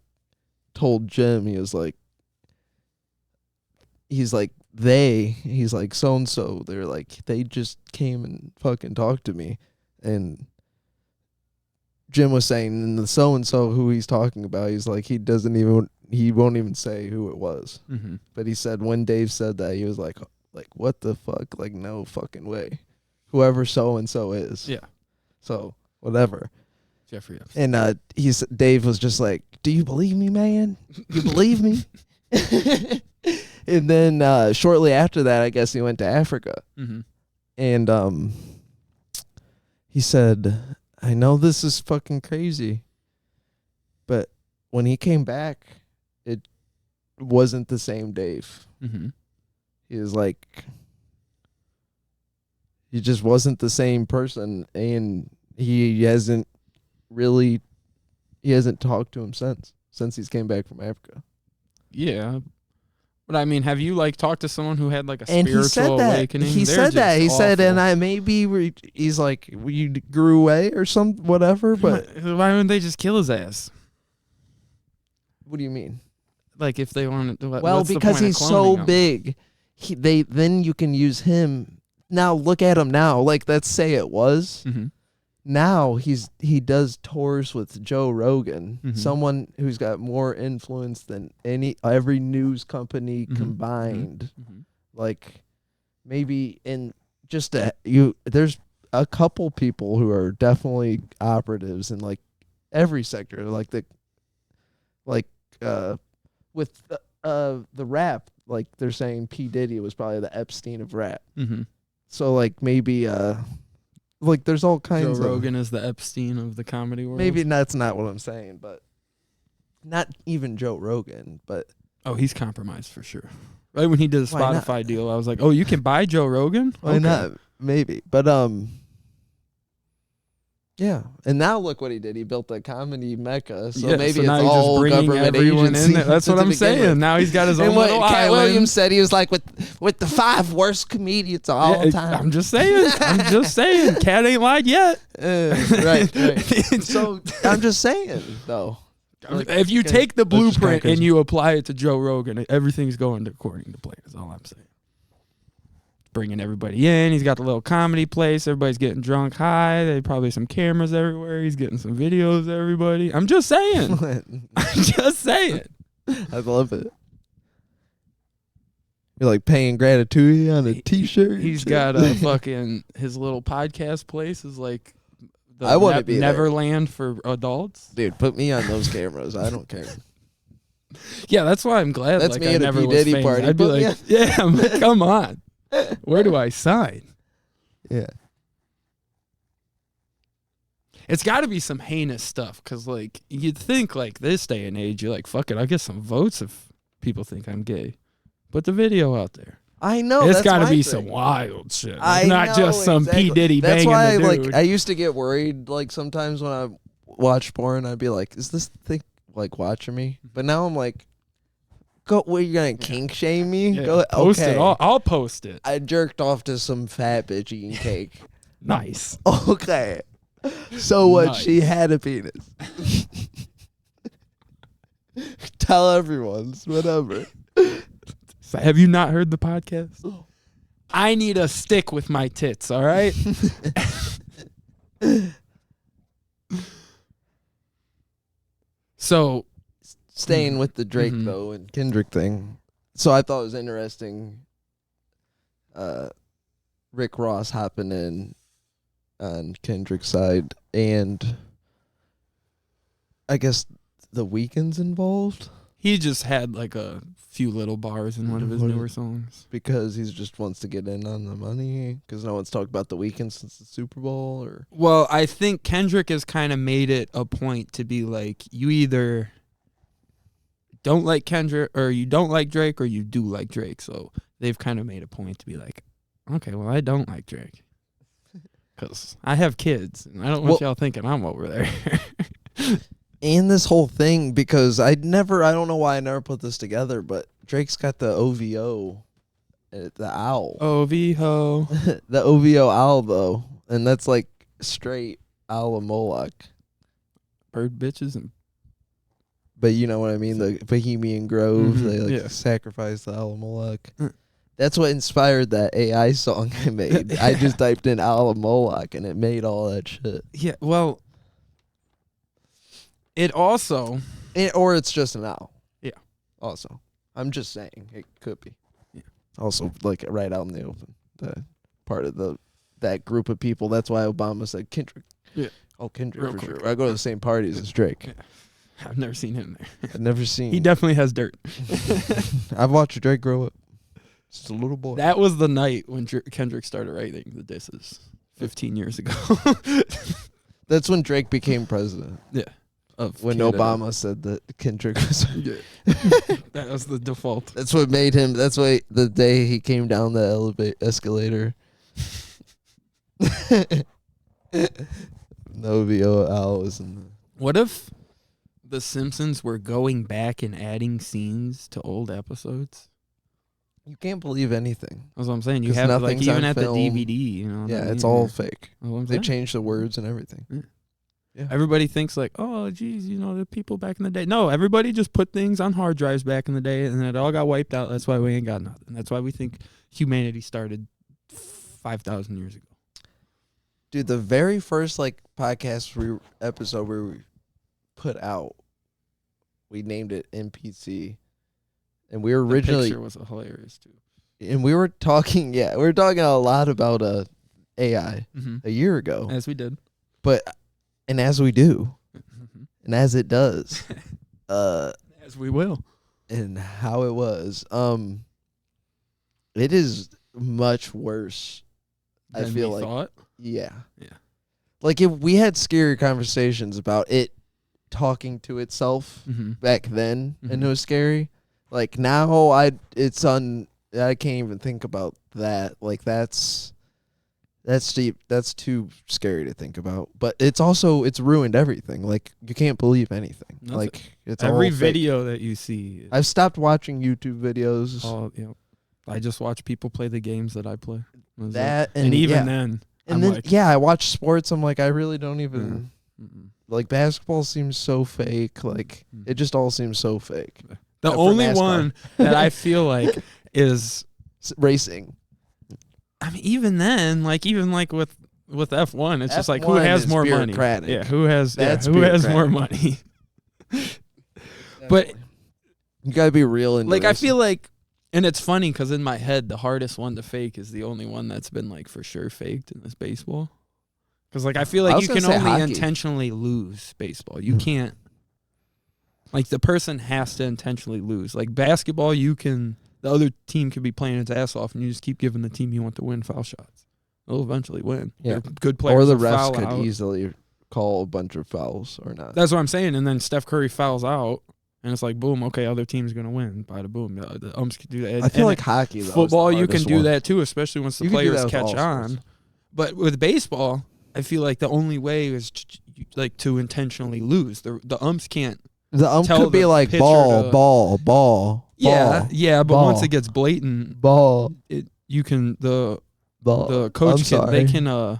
told Jim, he's like so and so, they're like, they just came and fucking talked to me, and Jim was saying, and the so and so who he's talking about, he's like, he won't even say who it was. Mm-hmm. But he said when Dave said that, he was like what the fuck? Like, no fucking way. Whoever so and so is. Yeah. So whatever. Jeffrey Epstein. And Dave was just like, "Do you believe me, man? You believe me?" And then shortly after that, I guess he went to Africa. Mm-hmm. And he said, "I know this is fucking crazy, but when he came back, it wasn't the same Dave. Mm-hmm. He was like, he just wasn't the same person, and he hasn't talked to him since he's came back from Africa." Yeah. But I mean, have you talked to someone who had a And he spiritual said that. awakening? He They're said that. just He said, awful. and I maybe he's like, you grew away or some whatever. But why wouldn't they just kill his ass? what do you mean? If they wanted to. Well, because he's so big, then you can use him. Now look at him now. Let's say it was. Mm-hmm. Now he does tours with Joe Rogan, Mhm. someone who's got more influence than every news company Mhm. combined. Mm-hmm. Maybe in there's a couple people who are definitely operatives in every sector, with the rap, like they're saying P. Diddy was probably the Epstein of rap. Mm-hmm. So like maybe like there's all kinds Joe of Rogan is the Epstein of the comedy world. maybe that's not what I'm saying, but not even Joe Rogan, but Oh, he's compromised for sure. Right when he did the Why not? Spotify deal, I was like, oh, you can buy Joe Rogan? why Okay. not? Maybe. But yeah. And now look what he did. He built a comedy mecca. So Yeah, maybe so it's now he's just all bringing government everyone agency. in there. That's what to I'm begin saying. with. Now he's got his own And what little Cat island. Williams said, he was like with the 5 worst comedians of all time. I'm just saying. Cat ain't lied yet. Right. So I'm just saying though. Like, If you okay, take the that's just kinda blueprint and crazy. you apply it to Joe Rogan, everything's going according to plan. Is all I'm saying. Bringing everybody in. He's got the little comedy place. Everybody's getting drunk high. There's probably some cameras everywhere. He's getting some videos of everybody. I'm just saying. I'm just saying. I love it. You're like paying gratitude on a T-shirt. He's got a fucking his little podcast place is like the I wanna be there. Neverland for adults. Dude, put me on those cameras. I don't care. Yeah, that's why I'm glad. That's like, me I at a never P. was Diddy famous. party. I'd be Put me like, yeah, I'm like, come on. Where do I sign? Yeah. It's got to be some heinous stuff because, like, you'd think, like, this day and age, you're like, fuck it, I'll get some votes if people think I'm gay. Put the video out there. I know. It's that's got to my be thing. some wild shit. I Like, not know, just some exactly. P. Diddy That's banging why the dude. like I used to get worried. Like sometimes when I watch porn, I'd be like, "Is this thing like watching me?" But now I'm like, "Go, what, you're gonna kink shame me? Yeah, Go, post okay." it. I'll post it. I jerked off to some fat bitch eating cake. Nice. Okay. So what? Nice. She had a penis. Tell everyone. It's whatever. So have you not heard the podcast? I need a stick with my tits, all right? So, Staying with the Drake Mhm. though and Kendrick thing. So I thought it was interesting. Rick Ross hopping in on Kendrick's side, and I guess the Weeknd's involved he just had like a few little bars in one of his What- newer songs. because he just wants to get in on the money. Because no one's talked about the Weeknd since the Super Bowl, or Well, I think Kendrick has kind of made it a point to be like, you either don't like Kendrick or you don't like Drake or you do like Drake. So they've kind of made a point to be like, okay, well, I don't like Drake because I have kids and I don't want Well- y'all thinking I'm over there. and this whole thing because I don't know why I never put this together, but Drake's got the OVO, the owl. Oh, V-ho. The OVO owl though, and that's like straight owl of Moloch. Bird bitches and But you know what I mean? The Bohemian Grove, Mhm, they like yeah. sacrifice the owl of Moloch. Mm. That's what inspired that AI song I made. I just typed in owl of Moloch and it made all that shit. yeah, well, it also, Or it's just an owl. Yeah. Also, I'm just saying it could be. Yeah. Also, like right out in the open, the part of that group of people. That's why Obama said Kendrick. Yeah. Oh, Kendrick Real for quick. sure. I go to the same parties as Drake. Yeah. I've never seen him there. I've never seen. He definitely has dirt. I've watched Drake grow up. Just a little boy. That was the night when Kendrick started writing the disses 15 years ago. That's when Drake became president. Yeah. Of When Canada. Obama said that Kendrick was. Yeah. That was the default. That's what made him. That's why the day he came down the escalator. No VO Al was in the. What if The Simpsons were going back and adding scenes to old episodes? You can't believe anything. That's what I'm saying. You 'Cause have like nothing's even on at film. the DVD, you know. what I Yeah, it's mean? all fake. That's what I'm They saying. changed the words and everything. Everybody thinks like, oh, geez, you know, the people back in the day. No, everybody just put things on hard drives back in the day, and it all got wiped out. That's why we ain't got nothing. That's why we think humanity started 5,000 years ago. Dude, the very first like podcast episode we put out, we named it NPC, and we were The originally picture was hilarious too. and we were talking. Yeah, we were talking a lot about AI Mm-hmm. a year ago, As we did. but and as we do, Mhm. and as it does, As we will. and how it was. It is much worse. I Than feel we like thought. yeah. Yeah. Like if we had scary conversations about it talking to itself Mm-hmm. back then and Mhm. it was scary. Like now I can't even think about that. Like that's deep. That's too scary to think about. But it's ruined everything. Like you can't believe anything. Nothing. Like it's Every all fake. video that you see. I've stopped watching YouTube videos. All, I just watch people play the games that I play. That's it. That and even yeah. then, And I'm then like, I watch sports. I'm like, I really don't even mm-mm. like basketball seems so fake. Like it just all seems so fake. The for only NASCAR. one that I feel like is, Racing. I mean, even then, even with F1, it's just like who F1 has is more money? bureaucratic. Yeah, who has That's who has more bureaucratic. money? But you gotta be real into I racing. feel like, and it's funny because in my head, the hardest one to fake is the only one that's been for sure faked in this baseball. Because I feel I like was you gonna can say only hockey. intentionally lose baseball. You can't. The person has to intentionally lose. Like basketball, the other team could be playing its ass off, and you just keep giving the team you want to win foul shots. They'll eventually win. Yeah. They're good players. Or the will refs foul could out. easily call a bunch of fouls or not. That's what I'm saying. And then Steph Curry fouls out, and it's like, boom, okay, other team's going to win. Bada boom. The umps can do that. I feel And like hockey, though, is the football, you can hardest do one. that too, especially once the You can do players that with catch all sports. on. But with baseball, I feel like the only way is to intentionally lose. The umps can't. The ump tell could be the like pitcher ball, to- ball, ball. Yeah, ball, yeah. But ball, once it gets blatant, ball, you can ball. the coach I'm they sorry. can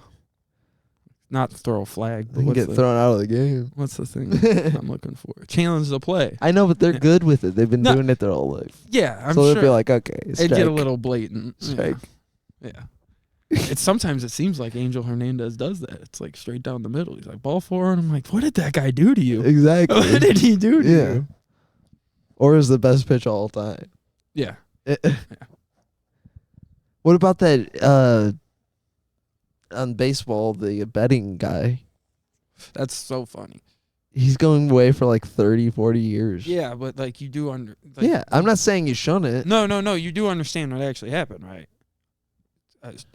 not throw a flag. But They can get thrown out of the game. What's the thing I'm looking for? Challenge the play. I know, but they're Yeah. good with it. They've been No. doing it their whole life. Yeah, I'm So sure. they'll be like, okay, It'd strike. get a little blatant. Strike. Yeah. It's sometimes it seems like Angel Hernandez does that. It's straight down the middle. He's like, ball four, and I'm like, what did that guy do to you? Exactly. What did he do to Yeah. you? Or is the best pitch all time. Yeah. What about that on baseball, the betting guy? That's so funny. He's going away for 30, 40 years. Yeah, but you do Yeah, I'm not saying you shouldn't. No, you do understand what actually happened, right?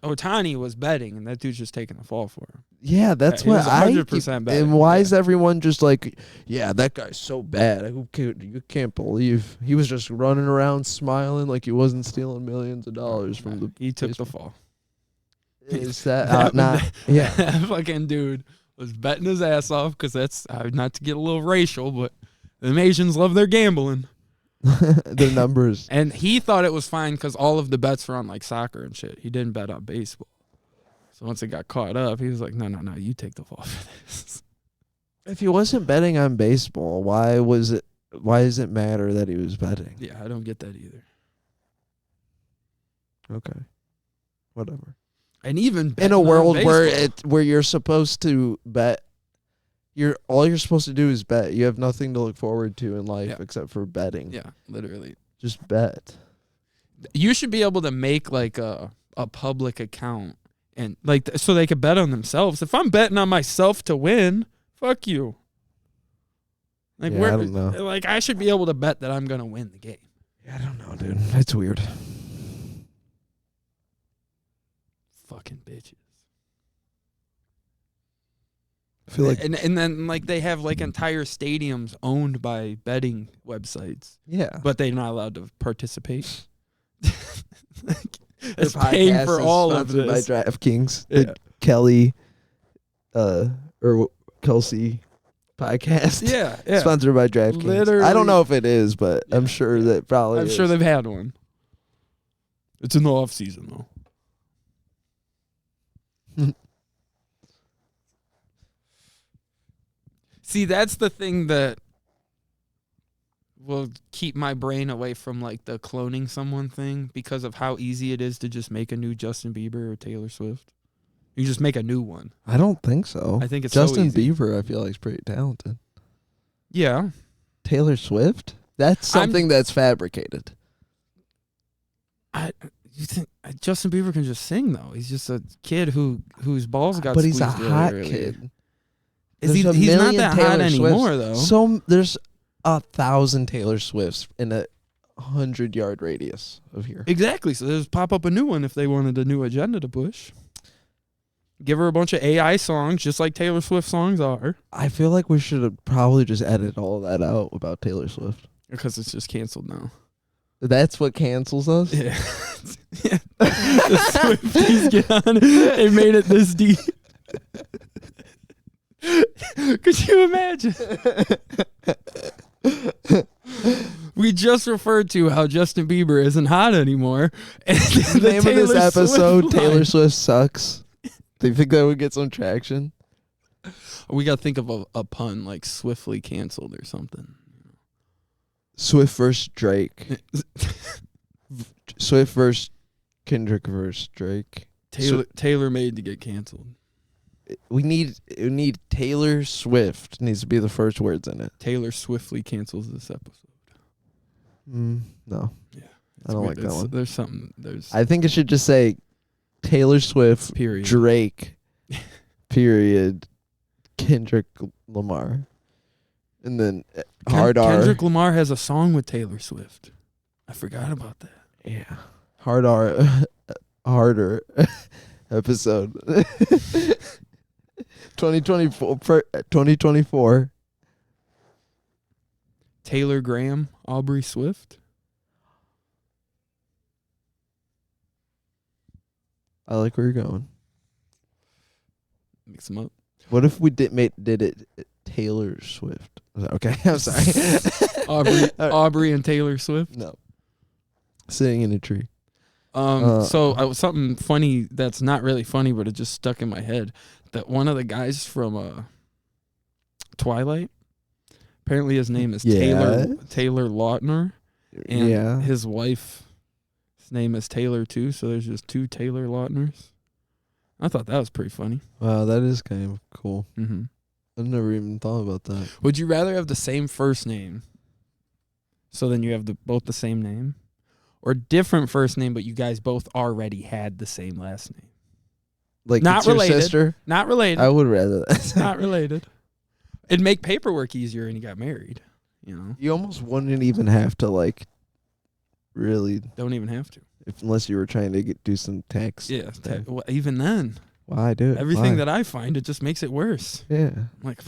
Otani was betting, and that dude's just taking a fall for him. Yeah, that's he what was I 100% betting. And why Yeah. is everyone just yeah, that guy's so bad. You can't believe he was just running around smiling like he wasn't stealing millions of dollars from the. He took the baseball. fall. Is that not? Yeah, That fucking dude was betting his ass off because that's not to get a little racial, but the Asians love their gambling. the numbers. And he thought it was fine because all of the bets were on soccer and shit. He didn't bet on baseball. So once it got caught up, he was like, no, you take the fall for this. If he wasn't betting on baseball, why does it matter that he was betting? Yeah, I don't get that either. Okay, whatever. And even In a betting world on where baseball- where you're supposed to bet, all you're supposed to do is bet. You have nothing to look forward to in life Yeah. except for betting. Yeah, literally. Just bet. You should be able to make a public account and so they could bet on themselves. If I'm betting on myself to win, fuck you. I don't know. I should be able to bet that I'm gonna win the game. I don't know, dude. It's weird. Fucking bitches. I feel like and then they have entire stadiums owned by betting websites, yeah, but they're not allowed to participate. Their It's paying podcast for is all of sponsored this. by DraftKings. Yeah. The Kelly, or Kelsey podcast. Yeah. Sponsored by DraftKings. I Literally. don't know if it is, but I'm Yeah. sure that probably. I'm sure they've had one. It's in the off season though. See, that's the thing that will keep my brain away from the cloning someone thing because of how easy it is to just make a new Justin Bieber or Taylor Swift. You just make a new one. I don't think so. I think it's so Justin easy. Bieber. I feel like is pretty talented. Yeah. Taylor Swift. That's something that's fabricated. You think Justin Bieber can just sing though? He's just a kid whose balls got But he's squeezed a really hot early. kid. Is There's a he's not million that Taylor hot Swifts. anymore though. So there's 1,000 Taylor Swifts in 100-yard radius of here. Exactly. So there's pop up a new one if they wanted a new agenda to push. Give her a bunch of AI songs, just like Taylor Swift songs are. I feel like we should have probably just edited all of that out about Taylor Swift. Because it's just canceled now. That's what cancels us? Yeah. Yeah. The Swifties get on it. They made it this deep. Could you imagine? We just referred to how Justin Bieber isn't hot anymore. And The name of this episode, Taylor Swift sucks. Do you think that would get some traction? We got to think of a pun like swiftly canceled or something. Swift versus Drake. Swift versus Kendrick versus Drake. Taylor made to get canceled. We need Taylor Swift needs to be the first words in it. Taylor swiftly cancels this episode. No. Yeah. I don't like that one. There's something. I think it should just say Taylor Swift, Period. Drake, period, Kendrick Lamar. And then HardR. Kendrick Lamar has a song with Taylor Swift. I forgot about that. Yeah. HardR. Harder episode. 2024. Taylor Graham, Aubrey Swift. I like where you're going. Mix them up. What if we did it Taylor Swift? Okay, I'm sorry. Aubrey and Taylor Swift. No. Sitting in a tree. So something funny that's not really funny, but it just stuck in my head. That one of the guys from Twilight, apparently his name is Taylor Lautner, and his wife's name is Taylor too. So there's just two Taylor Lautners. I thought that was pretty funny. Wow, that is kind of cool. Mm-hmm. I've never even thought about that. Would you rather have the same first name, so then you have both the same name, or different first name, but you guys both already had the same last name? Like not it's your related. Sister? Not related. I would rather that. Not related. It'd make paperwork easier, and you got married. You know, you almost wouldn't even have to really. Don't even have to. Unless you were trying to do some tax. Yeah. Well, even then. Why do it? Everything that I find, it just makes it worse. Yeah. I'm like,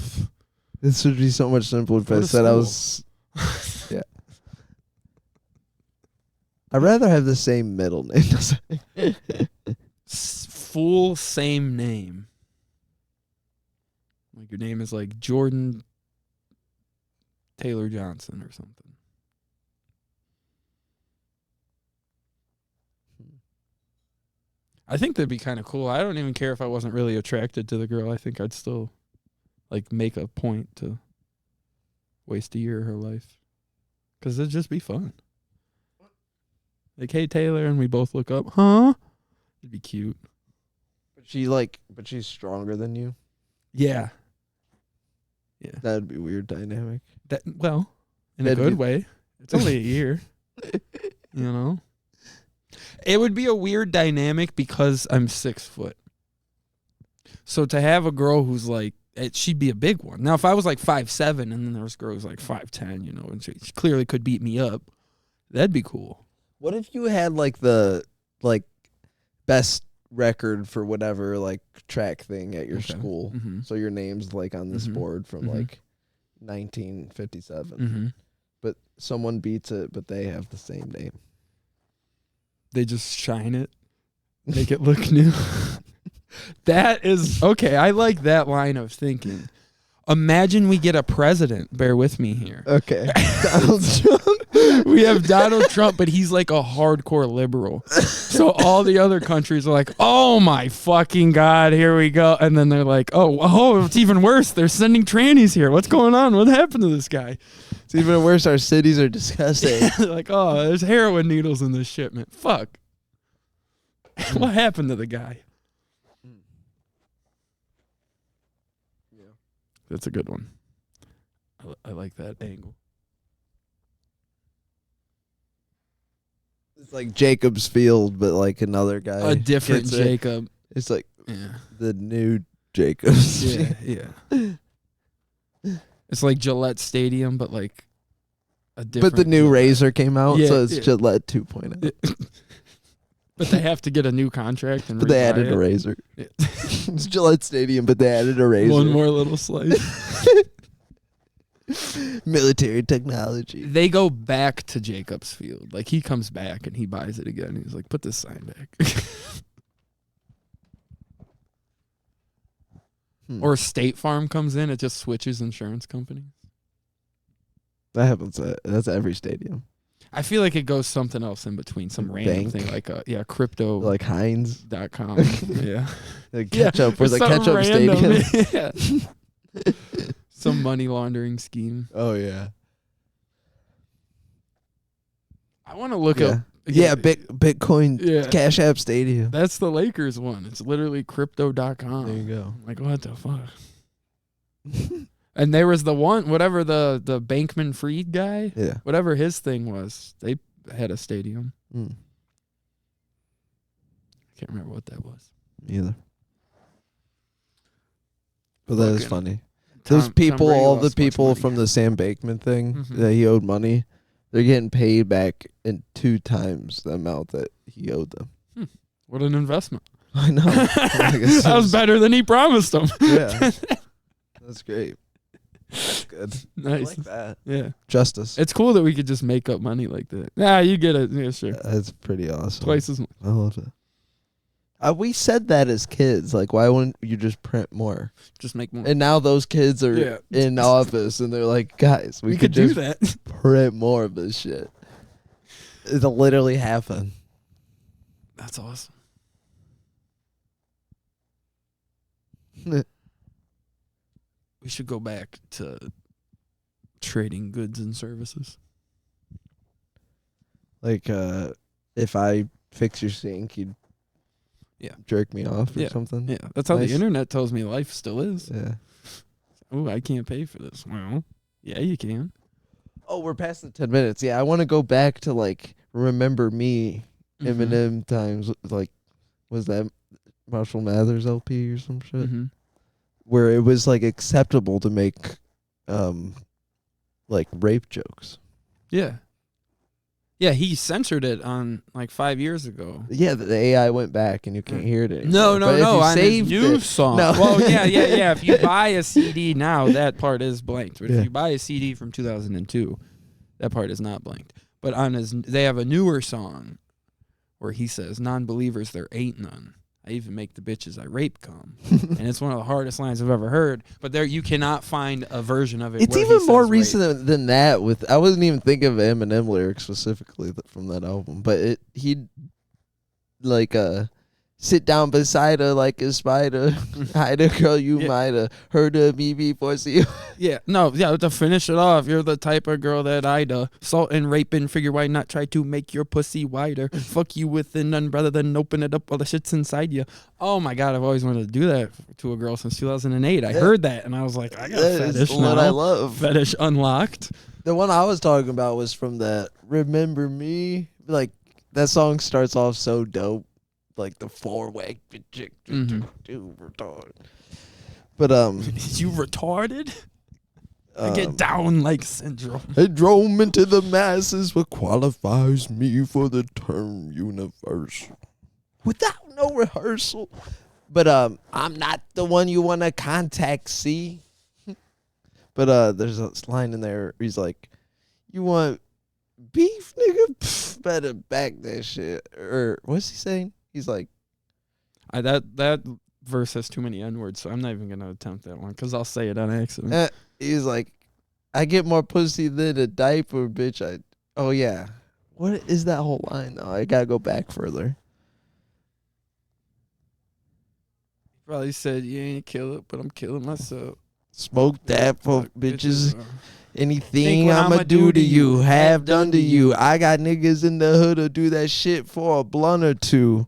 this would be so much simpler if I said I was. Yeah. I'd rather have the same middle name. Full same name. Like your name is like Jordan Taylor Johnson or something. I think that'd be kind of cool. I don't even care if I wasn't really attracted to the girl. I think I'd still make a point to waste a year of her life. Because it'd just be fun. Like, hey, Taylor, and we both look up. Huh? It'd be cute. But she's stronger than you. Yeah. Yeah. That'd be a weird dynamic. In a good way. It's only a year. You know? It would be a weird dynamic because I'm 6 foot. So to have a girl who's she'd be a big one. Now, if I was 5'7", and then there was a girl who's 5'10", and she clearly could beat me up, that'd be cool. What if you had the best record for whatever track thing at your school? Mm-hmm. So your name's on this board from 1957. Mm-hmm. But someone beats it, but they have the same name. They just shine it, make it look new. That is okay. I like that line of thinking. Imagine we get a president. Bear with me here. Okay. Donald Trump. We have Donald Trump, but he's a hardcore liberal. So all the other countries are oh my fucking God, here we go. And then they're oh, it's even worse. They're sending trannies here. What's going on? What happened to this guy? It's even worse. Our cities are disgusting. They're oh, there's heroin needles in this shipment. Fuck. What happened to the guy? Yeah. That's a good one. I like that angle. It's like Jacob's Field, but another guy. A different Jacob. It's yeah. The new Jacobs. Yeah. It's like Gillette Stadium, but a But different. the new Gillette. Razor came out, Yeah, so it's yeah. Gillette 2.0. But they have to get a new contract and But they rebuy added it. a razor. Yeah. It's Gillette Stadium, but they added a razor. One more little slice. Military technology. They go back to Jacobs Field. Like, he comes back and he buys it again. He's like, put this sign back. Or State Farm comes in, it just switches insurance companies. That happens. That's every stadium. I feel like it goes something else in between, some random Bank. thing like crypto. Like Heinz. .com. Yeah. The ketchup for it's the something ketchup random. stadium. Yeah. Some money laundering scheme. Oh, yeah. I want to look Yeah. up. Yeah, Bitcoin Yeah. Cash App Stadium. That's the Lakers one. It's literally crypto.com. There you go. I'm like, what the fuck? And there was the one, whatever the Bankman Fried guy, Yeah. whatever his thing was, they had a stadium. Mm. I can't remember what that was. Either. But that is Fucking funny. Tom- Those Tom people, Brady all lost the much people money. from the Sam Bankman thing Mhm. that he owed money, they're getting paid back in 2 times the amount that he owed them. What an investment. I know. That was better than he promised them. Yeah. That's great. That's good. I Nice. like that. Yeah. Justice. It's cool that we could just make up money like that. Yeah, you get it. Yeah, sure. That's pretty awesome. Twice as much. I love it. We said that as kids. Like, why wouldn't you just print more? Just make more. And now those kids are Yeah. in office, and they're like, guys, we could could do just that. print more of this shit. It'll literally happen. That's awesome. We should go back to trading goods and services. Like, if I fix your sink, you'd jerk me off or Yeah. something. Yeah, that's how Nice. the internet tells me life still is. Yeah. Oh, I can't pay for this. Well, yeah, you can. Oh, we're past the 10 minutes. Yeah, I want to go back to, like, Remember Me, Eminem times. Like, was that Marshall Mathers LP or some shit? Mm-hmm. Where it was, like, acceptable to make, like, rape jokes. Yeah. Yeah, he censored it on like 5 years ago. Yeah, the AI went back and you can't hear it anymore. No, But if you on his saved new it- song. No. Well, yeah. If you buy a CD now, that part is blanked. But Yeah. if you buy a CD from 2002, that part is not blanked. But on his, they have a newer song where he says, "Non-believers, there ain't none. I even make the bitches I rape come." And it's one of the hardest lines I've ever heard. But there, you cannot find a version of it. It's where he even more says rape. recent than that. With I wasn't even thinking of Eminem lyrics specifically from that album, but he'd like sit down beside her like a spider, hide a girl you Yeah. might have heard of me before. See, Yeah, no, yeah, to finish it off, you're the type of girl that I'd assault and rape and figure why not try to make your pussy wider. Fuck you with none rather than open it up while the shit's inside you. Oh my God, I've always wanted to do that to a girl since 2008. I heard that and I was like, I got a that is fetish what now. I love. Fetish unlocked. The one I was talking about was from that Remember Me. Like, that song starts off so dope. Like the 4-way. Retard. But You retarded? I get down like syndrome. I drove into the masses what qualifies me for the term universal. Without no rehearsal. But I'm not the one you want to contact, see? But there's a line in there where he's like, you want beef, nigga? Pff, better back that shit. Or what's he saying? He's like, That verse has too many N-words, so I'm not even going to attempt that one because I'll say it on accident. he's like, I get more pussy than a diaper, bitch. Oh, yeah. What is that whole line, though? I got to go back further. Probably said, you ain't kill it, but I'm killing myself. Smoke that for bitches. Think Anything what I'ma do to you, have done to you. I got niggas in the hood who do that shit for a blunt or two.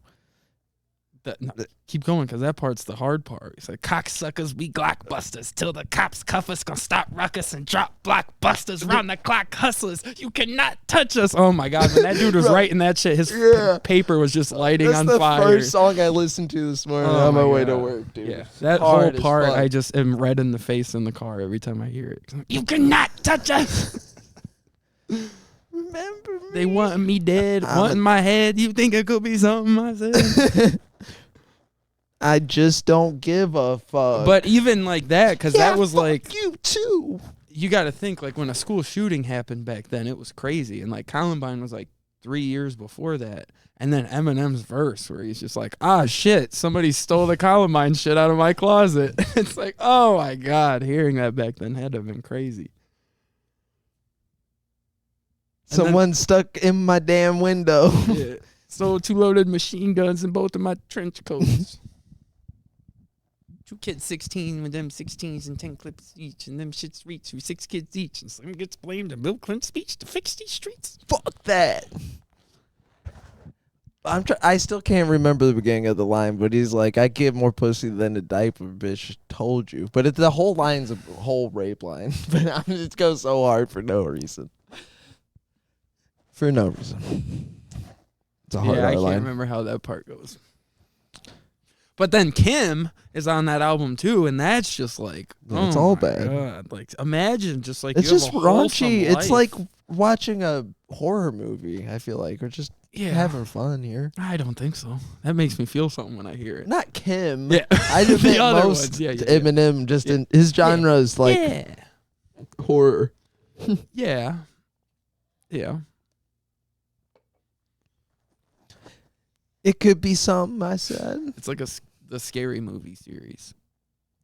Keep going, because that part's the hard part. It's like, cocksuckers, we glockbusters. Till the cops cuff us, gonna stop ruckus and drop blockbusters. Round the clock hustlers, you cannot touch us. Oh my God, when that dude was writing that shit, his paper was just lighting That's on the fire. first song I listened to this morning Oh on my way to God. work, dude. Yeah, that Hard whole as part, fuck. I just am red in the face in the car every time I hear it. You cannot touch us. Remember me? They want me dead, I'm wanting my head. You think it could be something I said? I just don't give a fuck. But even like that, because that was fuck like, you too. you got to think, like, when a school shooting happened back then, it was crazy. And like Columbine was like 3 years before that. And then Eminem's verse where he's just like, ah, shit, somebody stole the Columbine shit out of my closet. It's like, oh my God, hearing that back then had to have been crazy. And Someone stuck in my damn window. Yeah. Stole 2 loaded machine guns in both of my trench coats. 2 kids 16 with them 16s and 10 clips each, and them shits reach through 6 kids each, and some gets blamed on Bill Clinton's speech to fix these streets. Fuck that. I still can't remember the beginning of the line, but he's like, I get more pussy than a diaper bitch told you. But the whole line's a whole rape line. But it goes so hard for no reason. For no reason. It's a hard I line. can't remember how that part goes. But then Kim is on that album too, and that's just like, Yeah, it's all bad. God. Like, imagine just like It's you just have a wholesome raunchy. It's like life. watching a horror movie, I feel like, or just having fun here. I don't think so. That makes me feel something when I hear it. Not Kim. Yeah, I just the meant other most ones. Yeah. Eminem, just in his genre is like horror. Yeah. It could be something I said. It's like the Scary Movie series.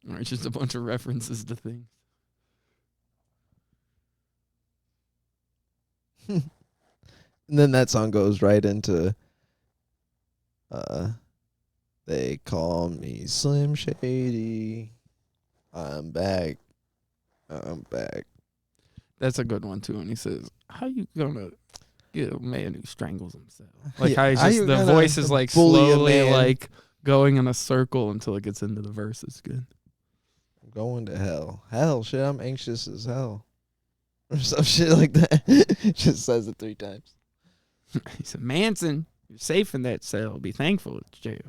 Or it's just a bunch of references to things. And then that song goes right into they call me Slim Shady. I'm back. That's a good one too. And he says, "How you gonna get a man who strangles himself?" Like how he's how just you the gonna voice is like bully a slowly man? like going in a circle until it gets into the verse. It's good. I'm going to hell. Hell, shit, I'm anxious as hell. Or some shit like that. Just says it 3 times. He said, "Manson, you're safe in that cell. Be thankful it's jail."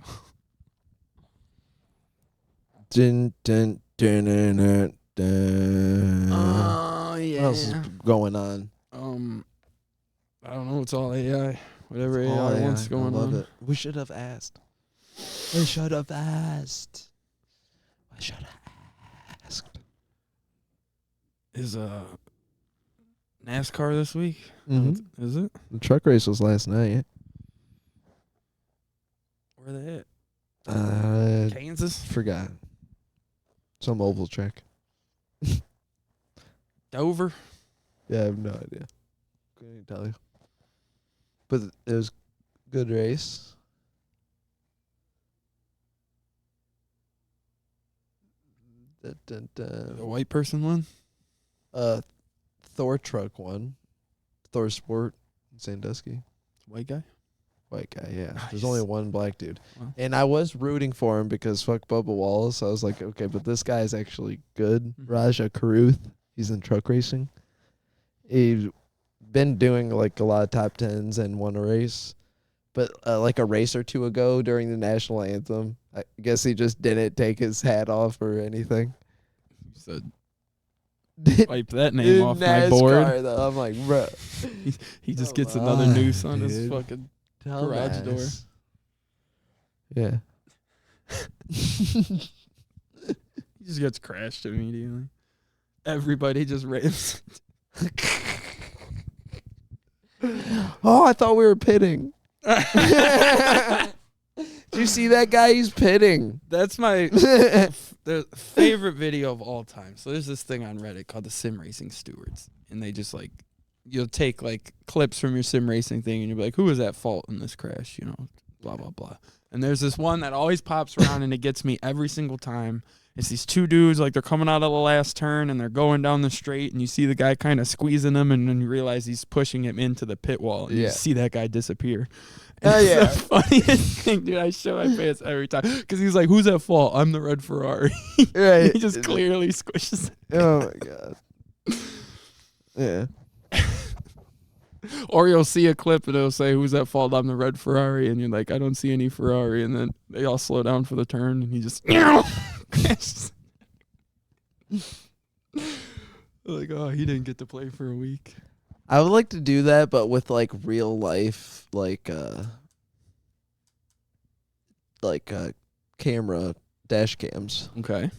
Dun, dun, dun, dun, dun, dun. Oh What else is going on? I don't know. It's all AI. Whatever All AI wants going I love on. it. We should have asked. We should have asked. I should have asked. Is NASCAR this week? Mhm. Is it? The truck race was last night. Where they at? Kansas? Forgot. Some oval track. Dover? Yeah, I have no idea. Couldn't tell you. But it was a good race. Dun, dun, dun. The white person one? Thor truck won. Thor Sport, Sandusky. White guy? White guy, yeah. There's Nice. only one black dude. Wow. And I was rooting for him because fuck Bubba Wallace. I was like, okay, but this guy is actually good. Mhm. Raja Karuth, he's in truck racing. He's been doing like a lot of top 10s and won a race. But like a race or two ago during the national anthem, I guess he just didn't take his hat off or anything. You said, wipe that name In off my NASCAR, board. though, I'm like, bro. He just gets Come another on, noose on his dude. fucking garage door. Dumbass. Yeah. He just gets crashed immediately. Everybody just rams. Oh, I thought we were pitting. Did you see that guy? He's pitting. That's my the favorite video of all time. So there's this thing on Reddit called the Sim Racing Stewards. And they just like, you'll take like clips from your sim racing thing and you'll be like, who was at fault in this crash? You know, blah, blah, blah. And there's this one that always pops around and it gets me every single time. It's these 2 dudes, like they're coming out of the last turn and they're going down the straight and you see the guy kind of squeezing them and then you realize he's pushing him into the pit wall and you Yeah. see that guy disappear. Oh, It's yeah. the funniest thing, dude. I show my face every time because he's like, who's at fault? I'm the red Ferrari. Right. He just clearly squishes it. Oh, my God. Yeah. Or you'll see a clip and it'll say, who's at fault? I'm the red Ferrari. And you're like, I don't see any Ferrari. And then they all slow down for the turn and he just crashes. Like, oh, he didn't get to play for a week. I would like to do that, but with like real life, like camera dash cams, Okay.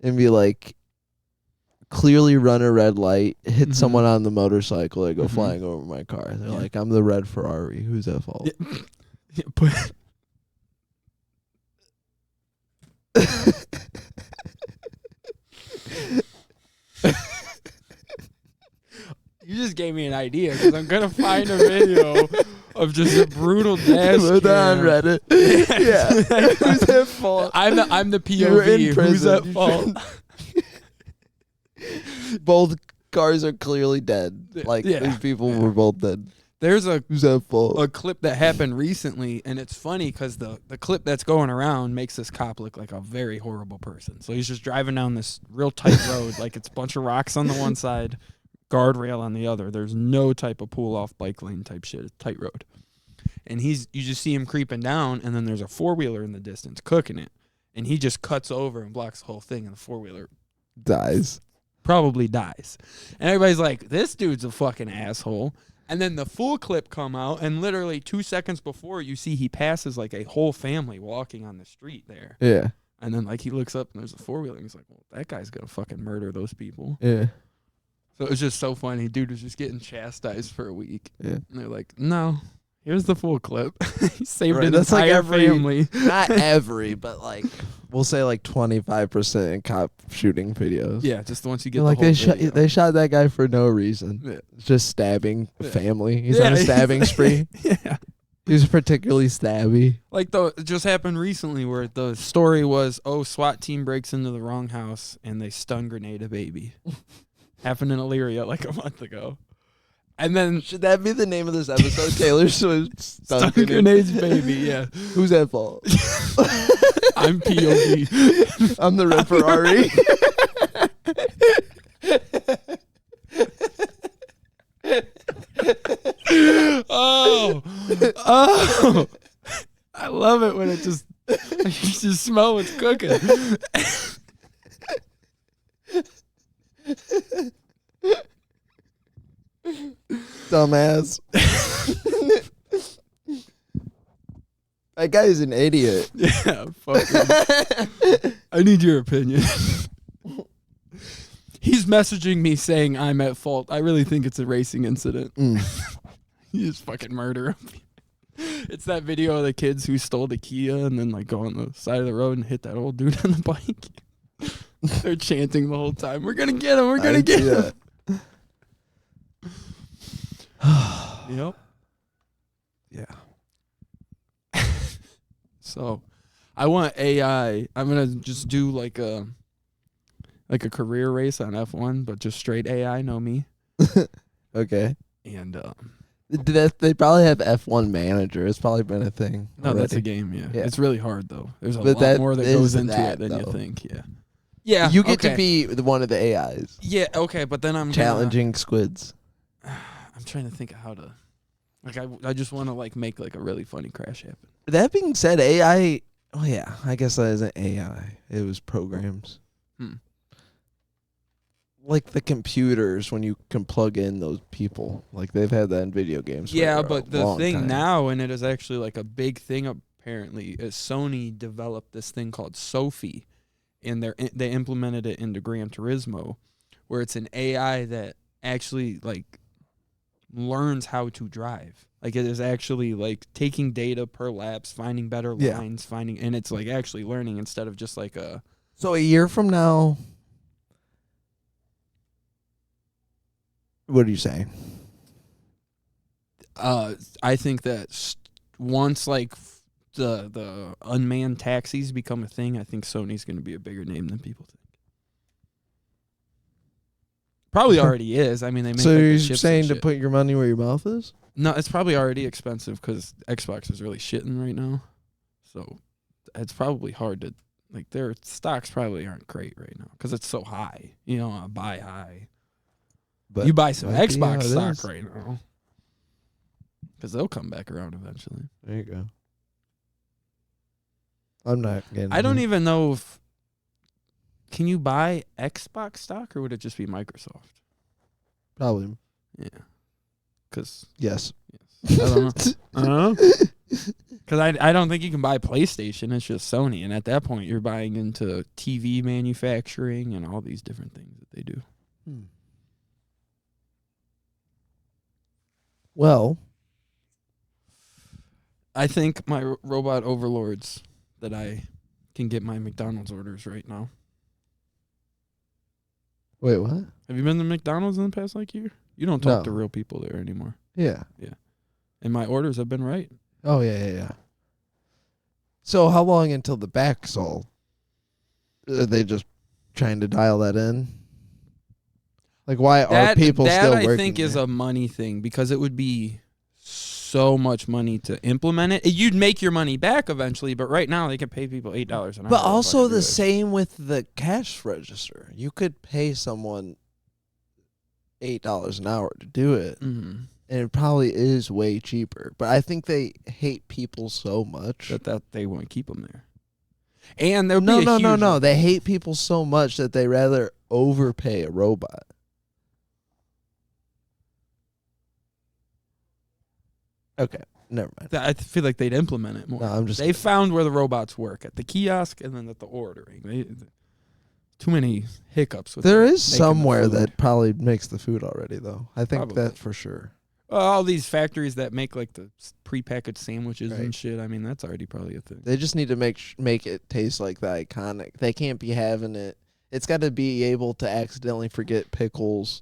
and be like clearly run a red light, hit Mhm. someone on the motorcycle, they go Mhm. flying over my car. They're Yeah. like, I'm the red Ferrari. Who's at fault? Yeah, but you just gave me an idea because I'm gonna find a video of just a brutal dash Put that on cam. Reddit. Yeah. Who's at fault? I'm the You were in POV. Who's prison. at You fault? Both cars are clearly dead. Like Yeah. these people were both dead. There's a Who's at fault? clip that happened recently, and it's funny because the clip that's going around makes this cop look like a very horrible person. So he's just driving down this real tight road, like it's a bunch of rocks on the one side, guardrail on the other. There's no type of pull-off bike lane type shit. It's a tight road. And you just see him creeping down, and then there's a four-wheeler in the distance cooking it. And he just cuts over and blocks the whole thing, and the four-wheeler Dies. probably dies. And everybody's like, this dude's a fucking asshole. And then the full clip come out, and literally 2 seconds before, you see he passes like a whole family walking on the street there. Yeah. And then like he looks up and there's a four-wheeler, and he's like, well, that guy's gonna fucking murder those people. Yeah. So it was just so funny. Dude was just getting chastised for a week. Yeah. And they're like, no, here's the full clip. He saved Right, an that's like entire every- family. Not every, but like we'll say like 25% in cop shooting videos. Yeah, just once you get They're the like whole they shot video. they shot that guy for no reason. Yeah. Just stabbing a Yeah. family. He's Yeah, on a stabbing spree. Yeah. He's particularly stabby. Like it just happened recently where the story was, SWAT team breaks into the wrong house and they stun grenade a baby. Happened in Elyria like a month ago. And then Should that be the name of this episode? Taylor Swift stun grenades baby, yeah. Who's at fault? I'm POV. I'm the red Ferrari. Oh. I love it when it just you just smell what's cooking. Dumbass. That guy is an idiot. Yeah, fuck him. I need your opinion. He's messaging me saying I'm at fault. I really think it's a racing incident. You just fucking murder him. It's that video of the kids who stole the Kia and then like go on the side of the road and hit that old dude on the bike. They're chanting the whole time, "We're gonna get him, we're gonna get him." Yep. Yeah. So I want AI. I'm gonna just do like a career race on F1, but just straight AI, no me. Okay. And They probably have F1 manager. It's probably been a thing. no, that's a already. game. Yeah. Yeah. It's really hard though. There's a But lot that more that is goes into that, it than you though. think. Yeah. Yeah. You get okay. to be one of the AIs. Yeah. Okay, but then I'm Challenging squids. I'm trying to think of how to. Like I just want to like make like a really funny crash happen. That being said, AI. Oh yeah, I guess that isn't AI. It was programs. Like the computers when you can plug in those people. Like they've had that in video games. Yeah, for a but the long thing time. now, and it is actually like a big thing apparently, is Sony developed this thing called Sophie, and they implemented it into Gran Turismo, where it's an AI that actually like learns how to drive. Like it is actually like taking data per laps, finding better Yeah. lines, and it's like actually learning instead of just like a. So a year from now, what are you saying? I think that once like the unmanned taxis become a thing, I think Sony's going to be a bigger name than people think. Probably already is. I mean, they make So like, the you're chips and saying to shit. put your money where your mouth is? No, it's probably already expensive because Xbox is really shitting right now. So it's probably hard to like their stocks probably aren't great right now because it's so high. You know, buy high. But You buy some might be how Xbox it stock is. right now because they'll come back around eventually. There you go. I'm not getting. I don't even know if can you buy Xbox stock or would it just be Microsoft? Probably. Yeah. Because Yes. I don't know. Because I don't think you can buy PlayStation. It's just Sony. And at that point, you're buying into TV manufacturing and all these different things that they do. Well, I think my robot overlords that I can get my McDonald's orders right now. wait, what? Have you been to McDonald's in the past year? You don't talk No. to real people there anymore. Yeah. And my orders have been right. Oh, yeah. So how long until the back's all? Are they just trying to dial that in? Like, why are people still working That I think is there? a money thing because it would be so much money to implement it. You'd make your money back eventually, but right now they can pay people $8 an hour. But also to do the it. same with the cash register. You could pay someone $8 an hour to do it, Mhm. and it probably is way cheaper. But I think they hate people so much. that they want to keep them there. And there'll No, be a huge no. They hate people so much that they rather overpay a robot. Okay, never mind. I feel like they'd implement it more. No, I'm just They found where the robots work at the kiosk and then at the ordering. Too many hiccups with There the- is making the somewhere food. that probably makes the food already, though. I think Probably. that for sure. All these factories that make the prepackaged sandwiches Right. and shit. I mean, that's already probably a thing. They just need to make it taste like the iconic. They can't be having it. It's got to be able to accidentally forget pickles.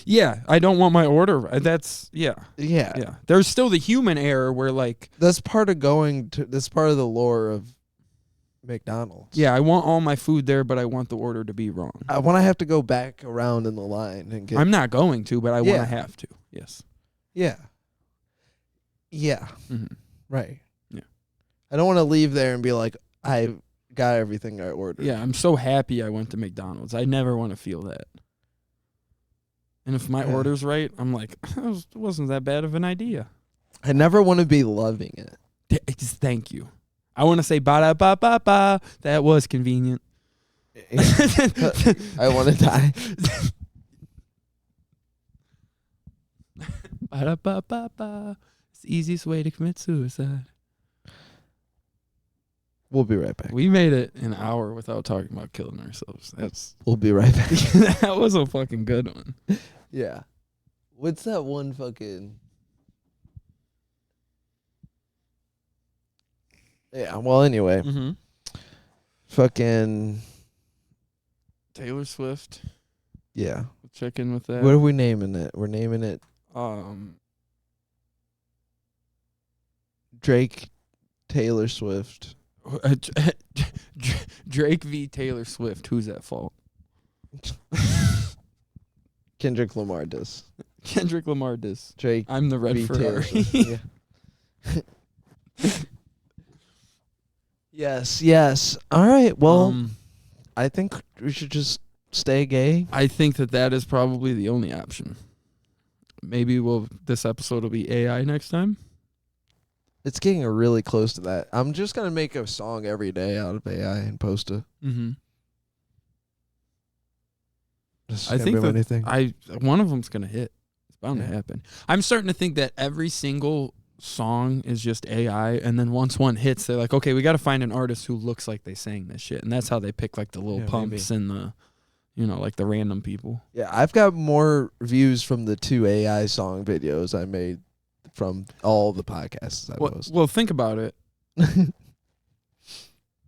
Yeah, I don't want my order. That's Yeah. yeah. There's still the human error where That's part of that's part of the lore of McDonald's. yeah, I want all my food there, but I want the order to be wrong. When I have to go back around in the line and get I'm not going to, but I want Yeah. to have to. Yes. Yeah. Yeah. Mhm. Right. Yeah. I don't want to leave there and be like, I got everything I ordered. Yeah, I'm so happy I went to McDonald's. I never want to feel that. And if my Yeah. order's right, I'm like, it wasn't that bad of an idea. I never want to be loving it. Just thank you. I want to say ba-da-ba-ba-ba. That was convenient. I want to die. Ba-da-ba-ba-ba. It's the easiest way to commit suicide. We'll be right back. We made it an hour without talking about killing ourselves. We'll be right back. That was a fucking good one. Yeah. What's that one fucking... Yeah, well, anyway. Mm-hmm. Fucking... Taylor Swift. Yeah. We'll check in with that. What are we naming it? We're naming it Drake, Taylor Swift. Drake v. Taylor Swift. Who's at fault? Kendrick Lamar does. Kendrick Lamar does. Drake I'm the red v. Taylor Ferrari. Swift. Yeah. Yes. All right. Well, I think we should just stay gay. I think that is probably the only option. Maybe this episode will be AI next time. It's getting really close to that. I'm just gonna make a song every day out of AI and post it. Mm-hmm. Just I think that anything. one of them's gonna hit. It's bound to Yeah. happen. I'm starting to think that every single song is just AI, and then once one hits, they're like, okay, we got to find an artist who looks like they sang this shit, and that's how they pick the Lil Yeah, Pumps and the, the random people. Yeah, I've got more views from the 2 AI song videos I made from all the podcasts I posted. Well, think about it.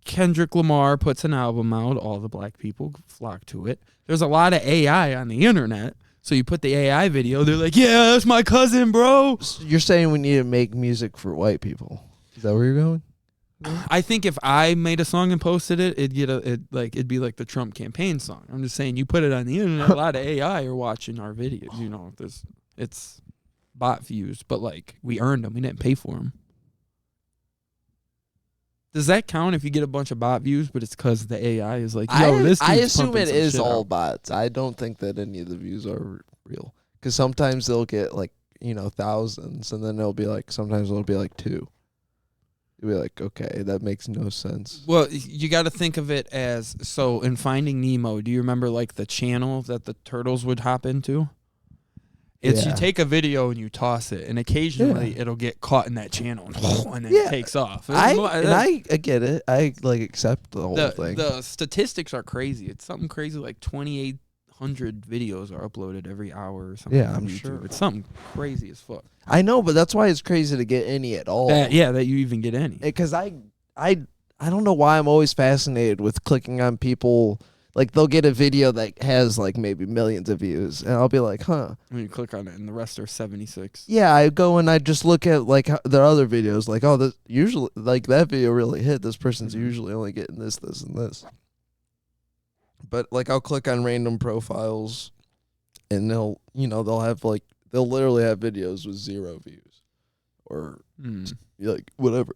Kendrick Lamar puts an album out, all the black people flock to it. There's a lot of AI on the internet. So you put the AI video, they're like, yeah, that's my cousin, bro. You're saying we need to make music for white people. Is that where you're going? I think if I made a song and posted it, it'd be like the Trump campaign song. I'm just saying, you put it on the internet, a lot of AI are watching our videos. It's bot views, but we earned them. We didn't pay for them. Does that count if you get a bunch of bot views, but it's because the AI is like, yo, this dude's I assume pumping it some is shit all out. bots. I don't think that any of the views are real. Because sometimes they'll get thousands, and then sometimes it'll be 2. You'll be like, okay, that makes no sense. Well, you got to think of it as, so in Finding Nemo, do you remember the channel that the turtles would hop into? It's Yeah. you take a video and you toss it, and occasionally it'll get caught in that channel, and then it takes off. I get it. I like accept the whole thing. The statistics are crazy. It's something crazy like 2,800 videos are uploaded every hour or something. Yeah, on I'm YouTube. sure. It's something crazy as fuck. I know, but that's why it's crazy to get any at all. That you even get any. Because I don't know why I'm always fascinated with clicking on people. Like, they'll get a video that has, like, maybe millions of views, and I'll be like, huh. And you click on it, and the rest are 76. Yeah, I go and I just look at, like, their other videos, like, oh, this usually, like, that video really hit. This person's usually only getting this, and this. But, like, I'll click on random profiles, and they'll have, like, they'll literally have videos with 0 views. Or, like, whatever.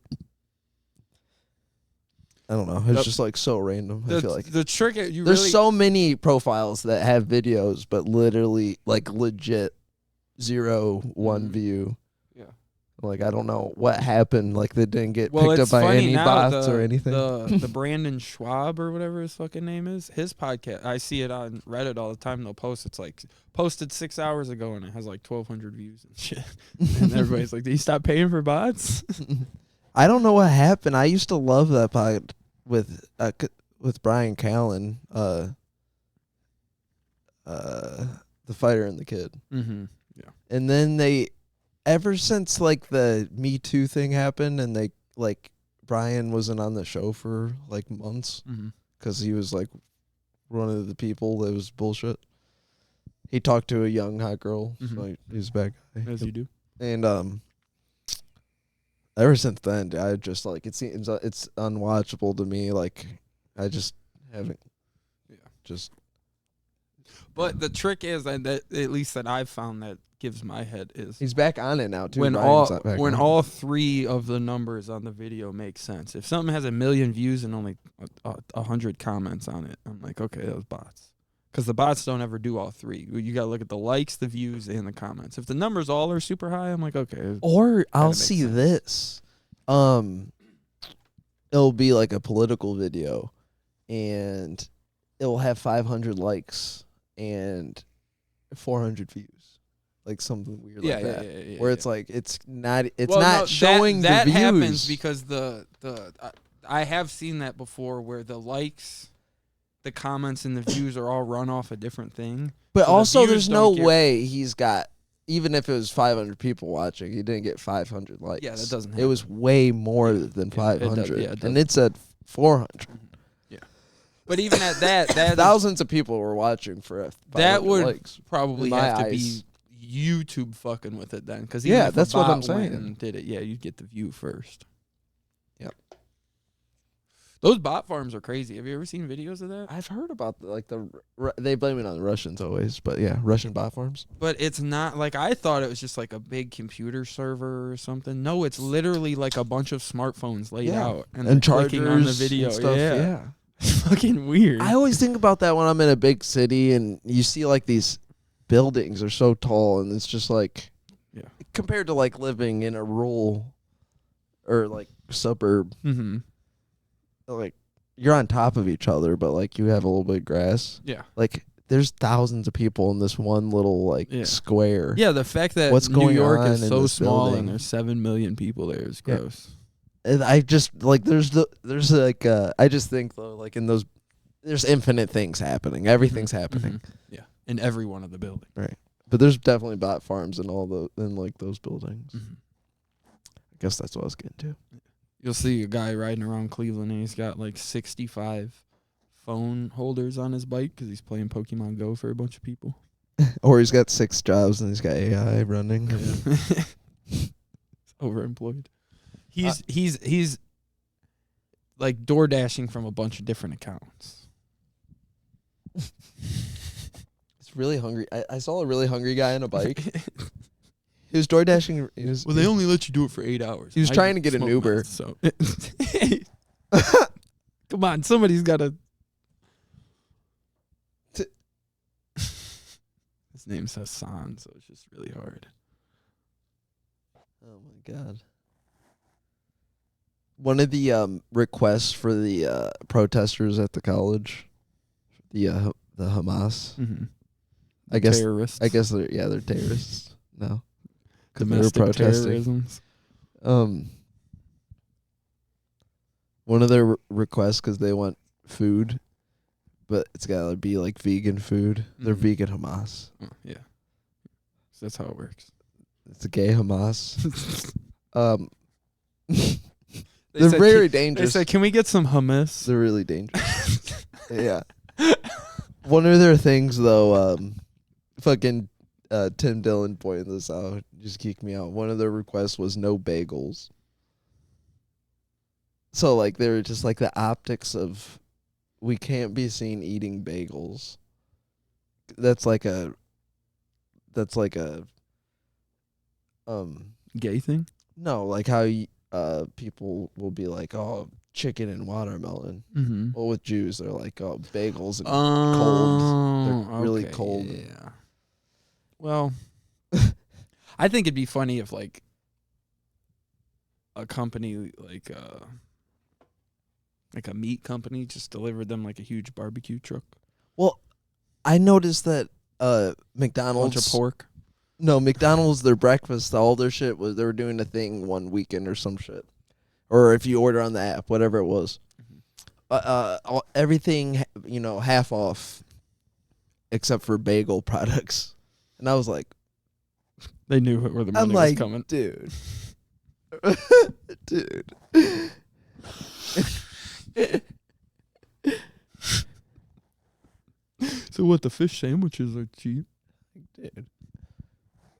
I don't know. It's just like so random. I feel like the trick there's so many profiles that have videos, but literally like legit 0, 1 view. Yeah. Like, I don't know what happened. Like, they didn't get Well, picked up it's by funny any now, bots or anything. The Brandon Schwab or whatever his fucking name is, his podcast. I see it on Reddit all the time. They'll post. It's like posted 6 hours ago, and it has like 1,200 views and shit. And everybody's like, "Did you stop paying for bots?" I don't know what happened. I used to love that pod with Brian Callen, the fighter and the kid. Mm-hmm. Yeah. And then ever since like the Me Too thing happened, and they like Brian wasn't on the show for like months because he was like one of the people that was bullshit. He talked to a young hot girl, so he's a bad guy. As you do. And ever since then, I just like it seems it's unwatchable to me. Like, I just haven't. Yeah. Just. But the trick is that at least that I've found that gives my head is he's back on it now too. When all 3 of the numbers on the video make sense. If something has 1 million views and only 100 comments on it, I'm like, okay, those bots. Because the bots don't ever do all 3. You got to look at the likes, the views, and the comments. If the numbers all are super high, I'm like, okay. Or I'll see this. It'll be like a political video, and it will have 500 likes and 400 views. Like something weird like that. Yeah, where it's like it's not showing that the views. That happens because I have seen that before where the likes, the comments, and the views are all run off a different thing. But so also, there's no way he's got, even if it was 500 people watching, he didn't get 500 likes. Yeah, that doesn't happen. It was way more than 500. And it's at 400. Yeah. But even at that thousands of people were watching for 500 that would likes, probably have to be YouTube fucking with it then. Because that's what I'm saying. And did it, you'd get the view first. Yep. Those bot farms are crazy. Have you ever seen videos of that? I've heard about they blame it on the Russians always, but yeah, Russian bot farms. But it's not like I thought it was just like a big computer server or something. No, it's literally like a bunch of smartphones laid out and charging on the video. And stuff. Yeah. It's fucking weird. I always think about that when I'm in a big city and you see like these buildings are so tall, and it's just like, compared to like living in a rural or like suburb, like you're on top of each other, but like you have a little bit of grass. Yeah. Like there's thousands of people in this one little like square. Yeah, the fact that New York is so small and there's 7 million people there is gross. And I just like there's like I just think though, like in those, there's infinite things happening. Everything's happening. Yeah. In every one of the buildings. Right. But there's definitely bot farms in like those buildings. I guess that's what I was getting to. You'll see a guy riding around Cleveland and he's got like 65 phone holders on his bike because he's playing Pokemon Go for a bunch of people. Or he's got 6 jobs and he's got AI running. He's overemployed. He's like door dashing from a bunch of different accounts. It's really hungry. I saw a really hungry guy on a bike. He was door dashing. Well, they only let you do it for 8 hours. He was trying to get an Uber. Meth, so come on, somebody's got to. His name's Hassan, so it's just really hard. Oh my god. One of the requests for the protesters at the college, the Hamas, I guess Terrorists. they're terrorists. No. 'Cause they were Domestic protesting. terrorisms. One of their requests, because they want food, but it's gotta be like vegan food. They're Mhm. vegan Hamas. Oh, yeah. So that's how it works. It's a gay Hamas. They They're said, very They dangerous. said, "Can we get some hummus?" They're really dangerous. Yeah. One of their things, though, fucking Tim Dillon pointed this out. Just kicked me out. One of their requests was no bagels. So, like, they were just like the optics of we can't be seen eating bagels. That's like a Gay thing. no, like how people will be like, oh, chicken and watermelon. Mm-hmm. Well, with Jews, they're like, oh, bagels and cold. They're really cold. Yeah. Well, I think it'd be funny if like a company like a meat company just delivered them like a huge barbecue truck, Well, I noticed that bunch McDonald's of pork. No, McDonald's, their breakfast, all their shit was they were doing a thing one weekend or some shit, or if you order on the app, whatever it was, everything half off, except for bagel products, and I was like, They knew where the money I'm was like, coming. dude, dude. So what? The fish sandwiches are cheap. Dude.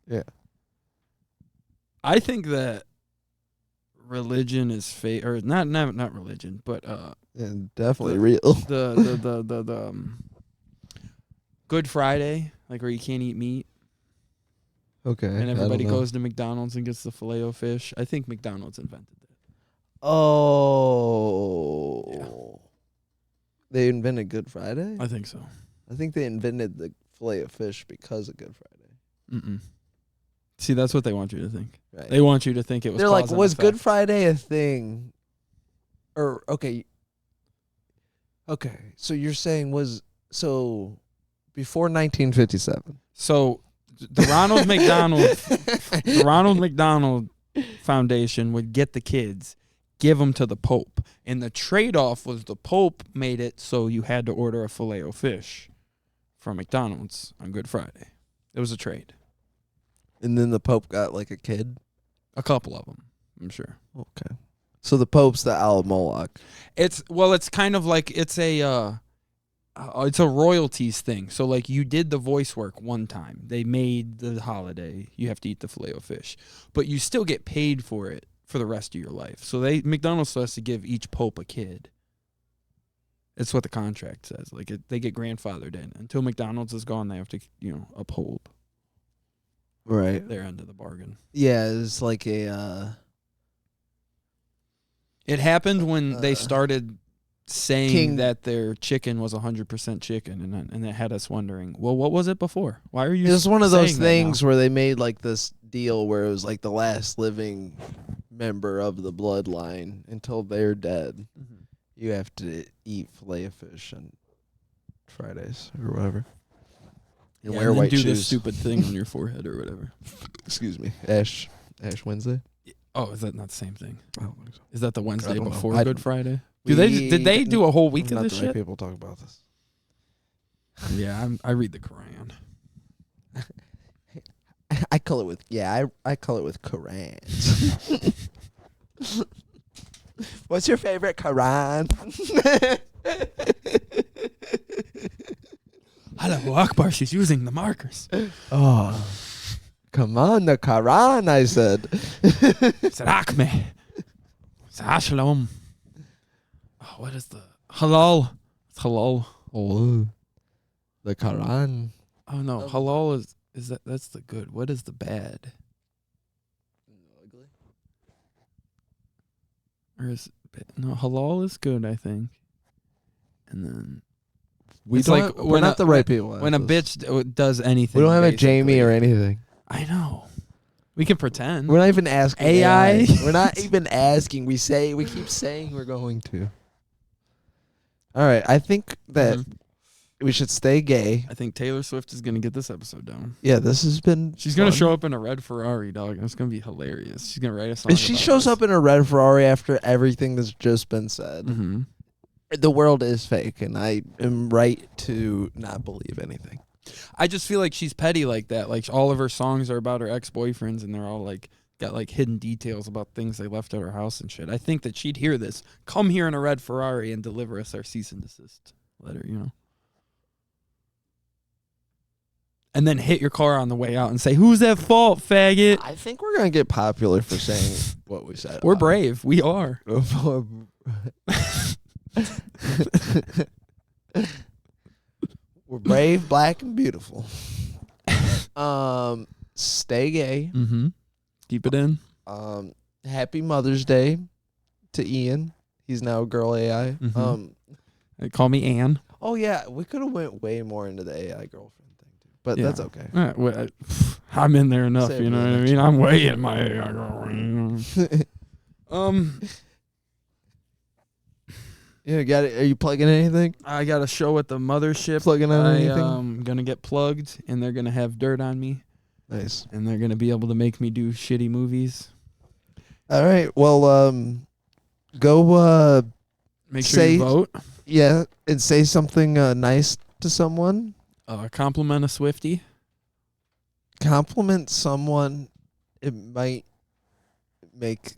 Yeah. I think that religion is fake, or not religion, but Yeah, definitely real. the Good Friday, like where you can't eat meat, Okay. and everybody goes to McDonald's and gets the Filet-O-Fish. I think McDonald's invented that. Oh. Yeah. They invented Good Friday? I think so. I think they invented the fillet of fish because of Good Friday. Mm-mm. See, that's what they want you to think. Right. They want you to think it was. They're like, cause and was Good effect. Friday a thing? Or okay, so you're saying before 1957? So the Ronald McDonald Foundation would get the kids, give them to the Pope, and the trade-off was the Pope made it so you had to order a Filet-O-Fish from McDonald's on Good Friday. It was a trade. And then the Pope got like a kid. A couple of them, I'm sure. Okay, so the Pope's the Al Moloch. It's kind of like it's a royalties thing. So like you did the voice work one time. They made the holiday. You have to eat the Filet-O-Fish, but you still get paid for it for the rest of your life. So McDonald's has to give each Pope a kid. It's what the contract says. Like they get grandfathered in until McDonald's is gone. They have to uphold Right. their end of the bargain. Yeah, it's like a. It happened when they started saying King- that their chicken was 100% chicken, and it had us wondering, well, what was it before? Why are you? It was one of those saying that things now? where they made like this deal where it was like the last living member of the bloodline until they're dead. Mhm. You have to eat fillet of fish on Fridays or whatever. And Yeah, wear and then white do shoes. this stupid thing on your forehead or whatever. Excuse me. Ash Wednesday. Oh, is that not the same thing? I don't think so. Is that the Wednesday don't know. before I Good don't- Friday? Did they do a whole week I'm of not this the right shit? people talk about this. Yeah, I read the Quran. I call it with I call it with Quran. What's your favorite Quran? Allahu Akbar, she's using the markers. Oh, come on, the Quran! I said. Sarakme. Shalom. Oh, what is the halal? It's halal. Oh, the Quran. Oh no, halal is that's the good. What is the bad? Ugly. Or is no halal is good, I think. And then We're when not the right people. when a bitch does anything. we don't have a basically. Jamie or anything. I know. We can pretend. We're not even asking AI. We're not even asking. We keep saying we're going to. All right, I think that Mhm. We should stay gay. I think Taylor Swift is gonna get this episode down. Yeah, this has been. She's gonna fun. show up in a red Ferrari, dog. It's gonna be hilarious. She's gonna write a song. If she shows up in a red Ferrari after everything that's just been said, Mm-hmm. the world is fake, and I am right to not believe anything. I just feel like she's petty like that. Like all of her songs are about her ex-boyfriends, and they're all like got like hidden details about things they left at her house and shit. I think that she'd hear this, come here in a red Ferrari, and deliver us our cease and desist letter. You know. And then hit your car on the way out and say, "Who's at fault, faggot?" I think we're gonna get popular for saying what we said. We're brave. We are. We're brave, black, and beautiful. Stay gay. Mm-hmm. Keep it in. Happy Mother's Day to Ian. He's now a girl AI. Mhm. They call me Ann. Oh yeah, we could have went way more into the AI girlfriend thing too, but Yeah. that's okay. All right, well, I'm in there enough. Save You know it what I next mean? I'm way in my AI girlfriend. Yeah, got it. Are you plugging anything? I got a show at the mothership. Plugging on anything? I'm gonna get plugged, and they're gonna have dirt on me, Nice. and they're gonna be able to make me do shitty movies. All right. Well, go. Make sure Say- you vote. Yeah, and say something nice to someone. Compliment a Swiftie. Compliment someone. It might make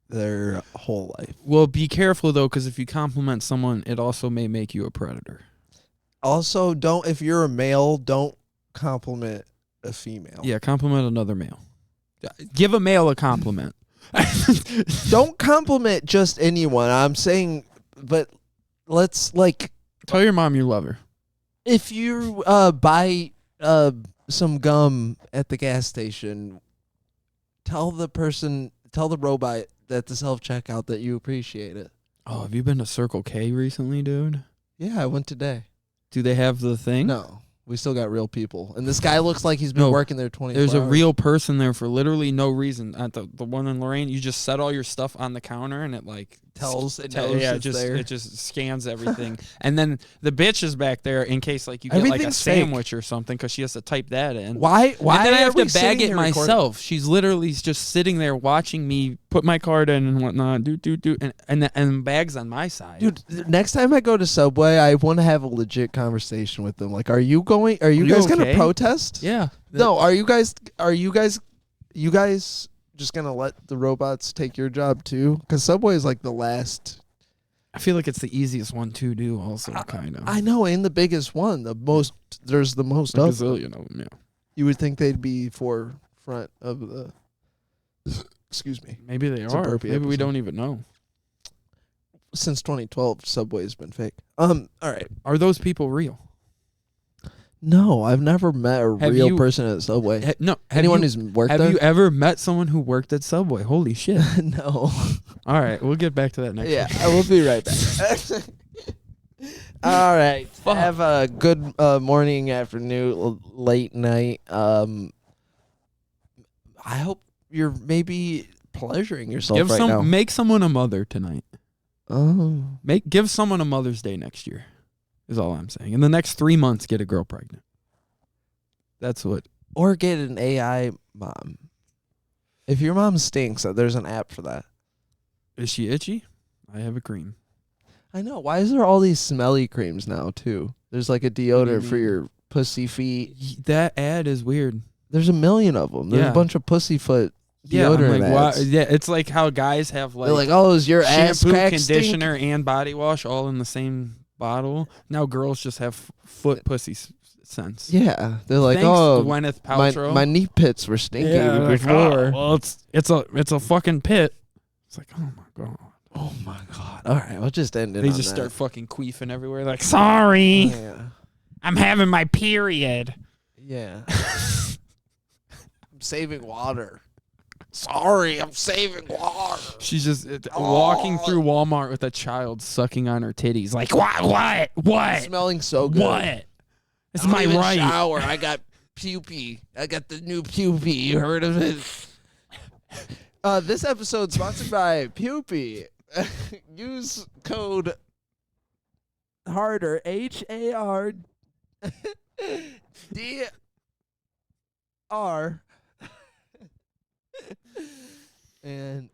their whole life. Well, be careful though, because if you compliment someone, it also may make you a predator. Also, don't if you're a male, don't compliment a female. Yeah, compliment another male. Give a male a compliment. Don't compliment just anyone. I'm saying, but let's like Tell your mom you love her. if you buy some gum at the gas station, tell the robot at the self-checkout that you appreciate it. Oh, have you been to Circle K recently, dude? Yeah, I went today. Do they have the thing? No, we still got real people. And this guy looks like he's been No, working there 24 There's a hours. real person there for literally no reason. At the one in Lorraine, you just set all your stuff on the counter and it like Tells- it tell- knows yeah, it's just there. it just scans everything. And then the bitch is back there in case like you get like a Everything's fake. sandwich or something because she has to type that in. Why And then I are have we to sitting bag it here recording? myself. She's literally just sitting there watching me put my card in and whatnot, and bags on my side. Dude, next time I go to Subway, I want to have a legit conversation with them. Like, are you guys going to okay? protest? Yeah. No, are you guys just going to let the robots take your job too? Cuz Subway is like the last. I feel like it's the easiest one to do also, kind of. I know, and the biggest one, there's the most A of them. gazillion of them, yeah. You would think they'd be forefront of the excuse me. Maybe they It's a are. burpee Maybe we episode. don't even know. Since 2012, Subway's been fake. All right. Are those people real? No, I've never met a Have real you- person at Subway. No. Anyone who's worked Have there? you ever met someone who worked at Subway? Holy shit. No. All right, we'll get back to that next Yeah, week. I will be right back. All right. Fuck. Have a good morning, afternoon, late night. I hope you're maybe pleasuring yourself now. Make someone a mother tonight. Oh. Give someone a Mother's Day next year. Is all I'm saying. In the next 3 months, get a girl pregnant. That's what. Or get an AI mom. If your mom stinks, there's an app for that. Is she itchy? I have a cream. I know. Why is there all these smelly creams now, too? There's like a deodorant for mean? your pussy feet. That ad is weird. There's a million of them. There's Yeah. a bunch of pussyfoot Yeah, I'm deodorant like, why, ads. yeah, it's like how guys have They're like, oh, is your ass shampoo, crack conditioner, and body wash all in the same bottle. Now girls just have foot pussy scents. Yeah, they're like, Thanks, oh, Gwyneth my Paltrow. knee pits were stinky yeah, like, before. oh, well, it's a fucking pit. It's like, oh my god. Oh my god! All right, we'll just end it. They on just that. start fucking queefing everywhere. Like, sorry, Yeah. I'm having my period. Yeah. I'm saving water. Sorry, I'm saving water. She's just walking through Walmart with a child sucking on her titties. Like, what? Smelling so good. What? It's I don't my even right. shower. I got pupy. I got the new pupy. You heard of it? This episode sponsored by Pupy. Use code HardR HARDR DR. And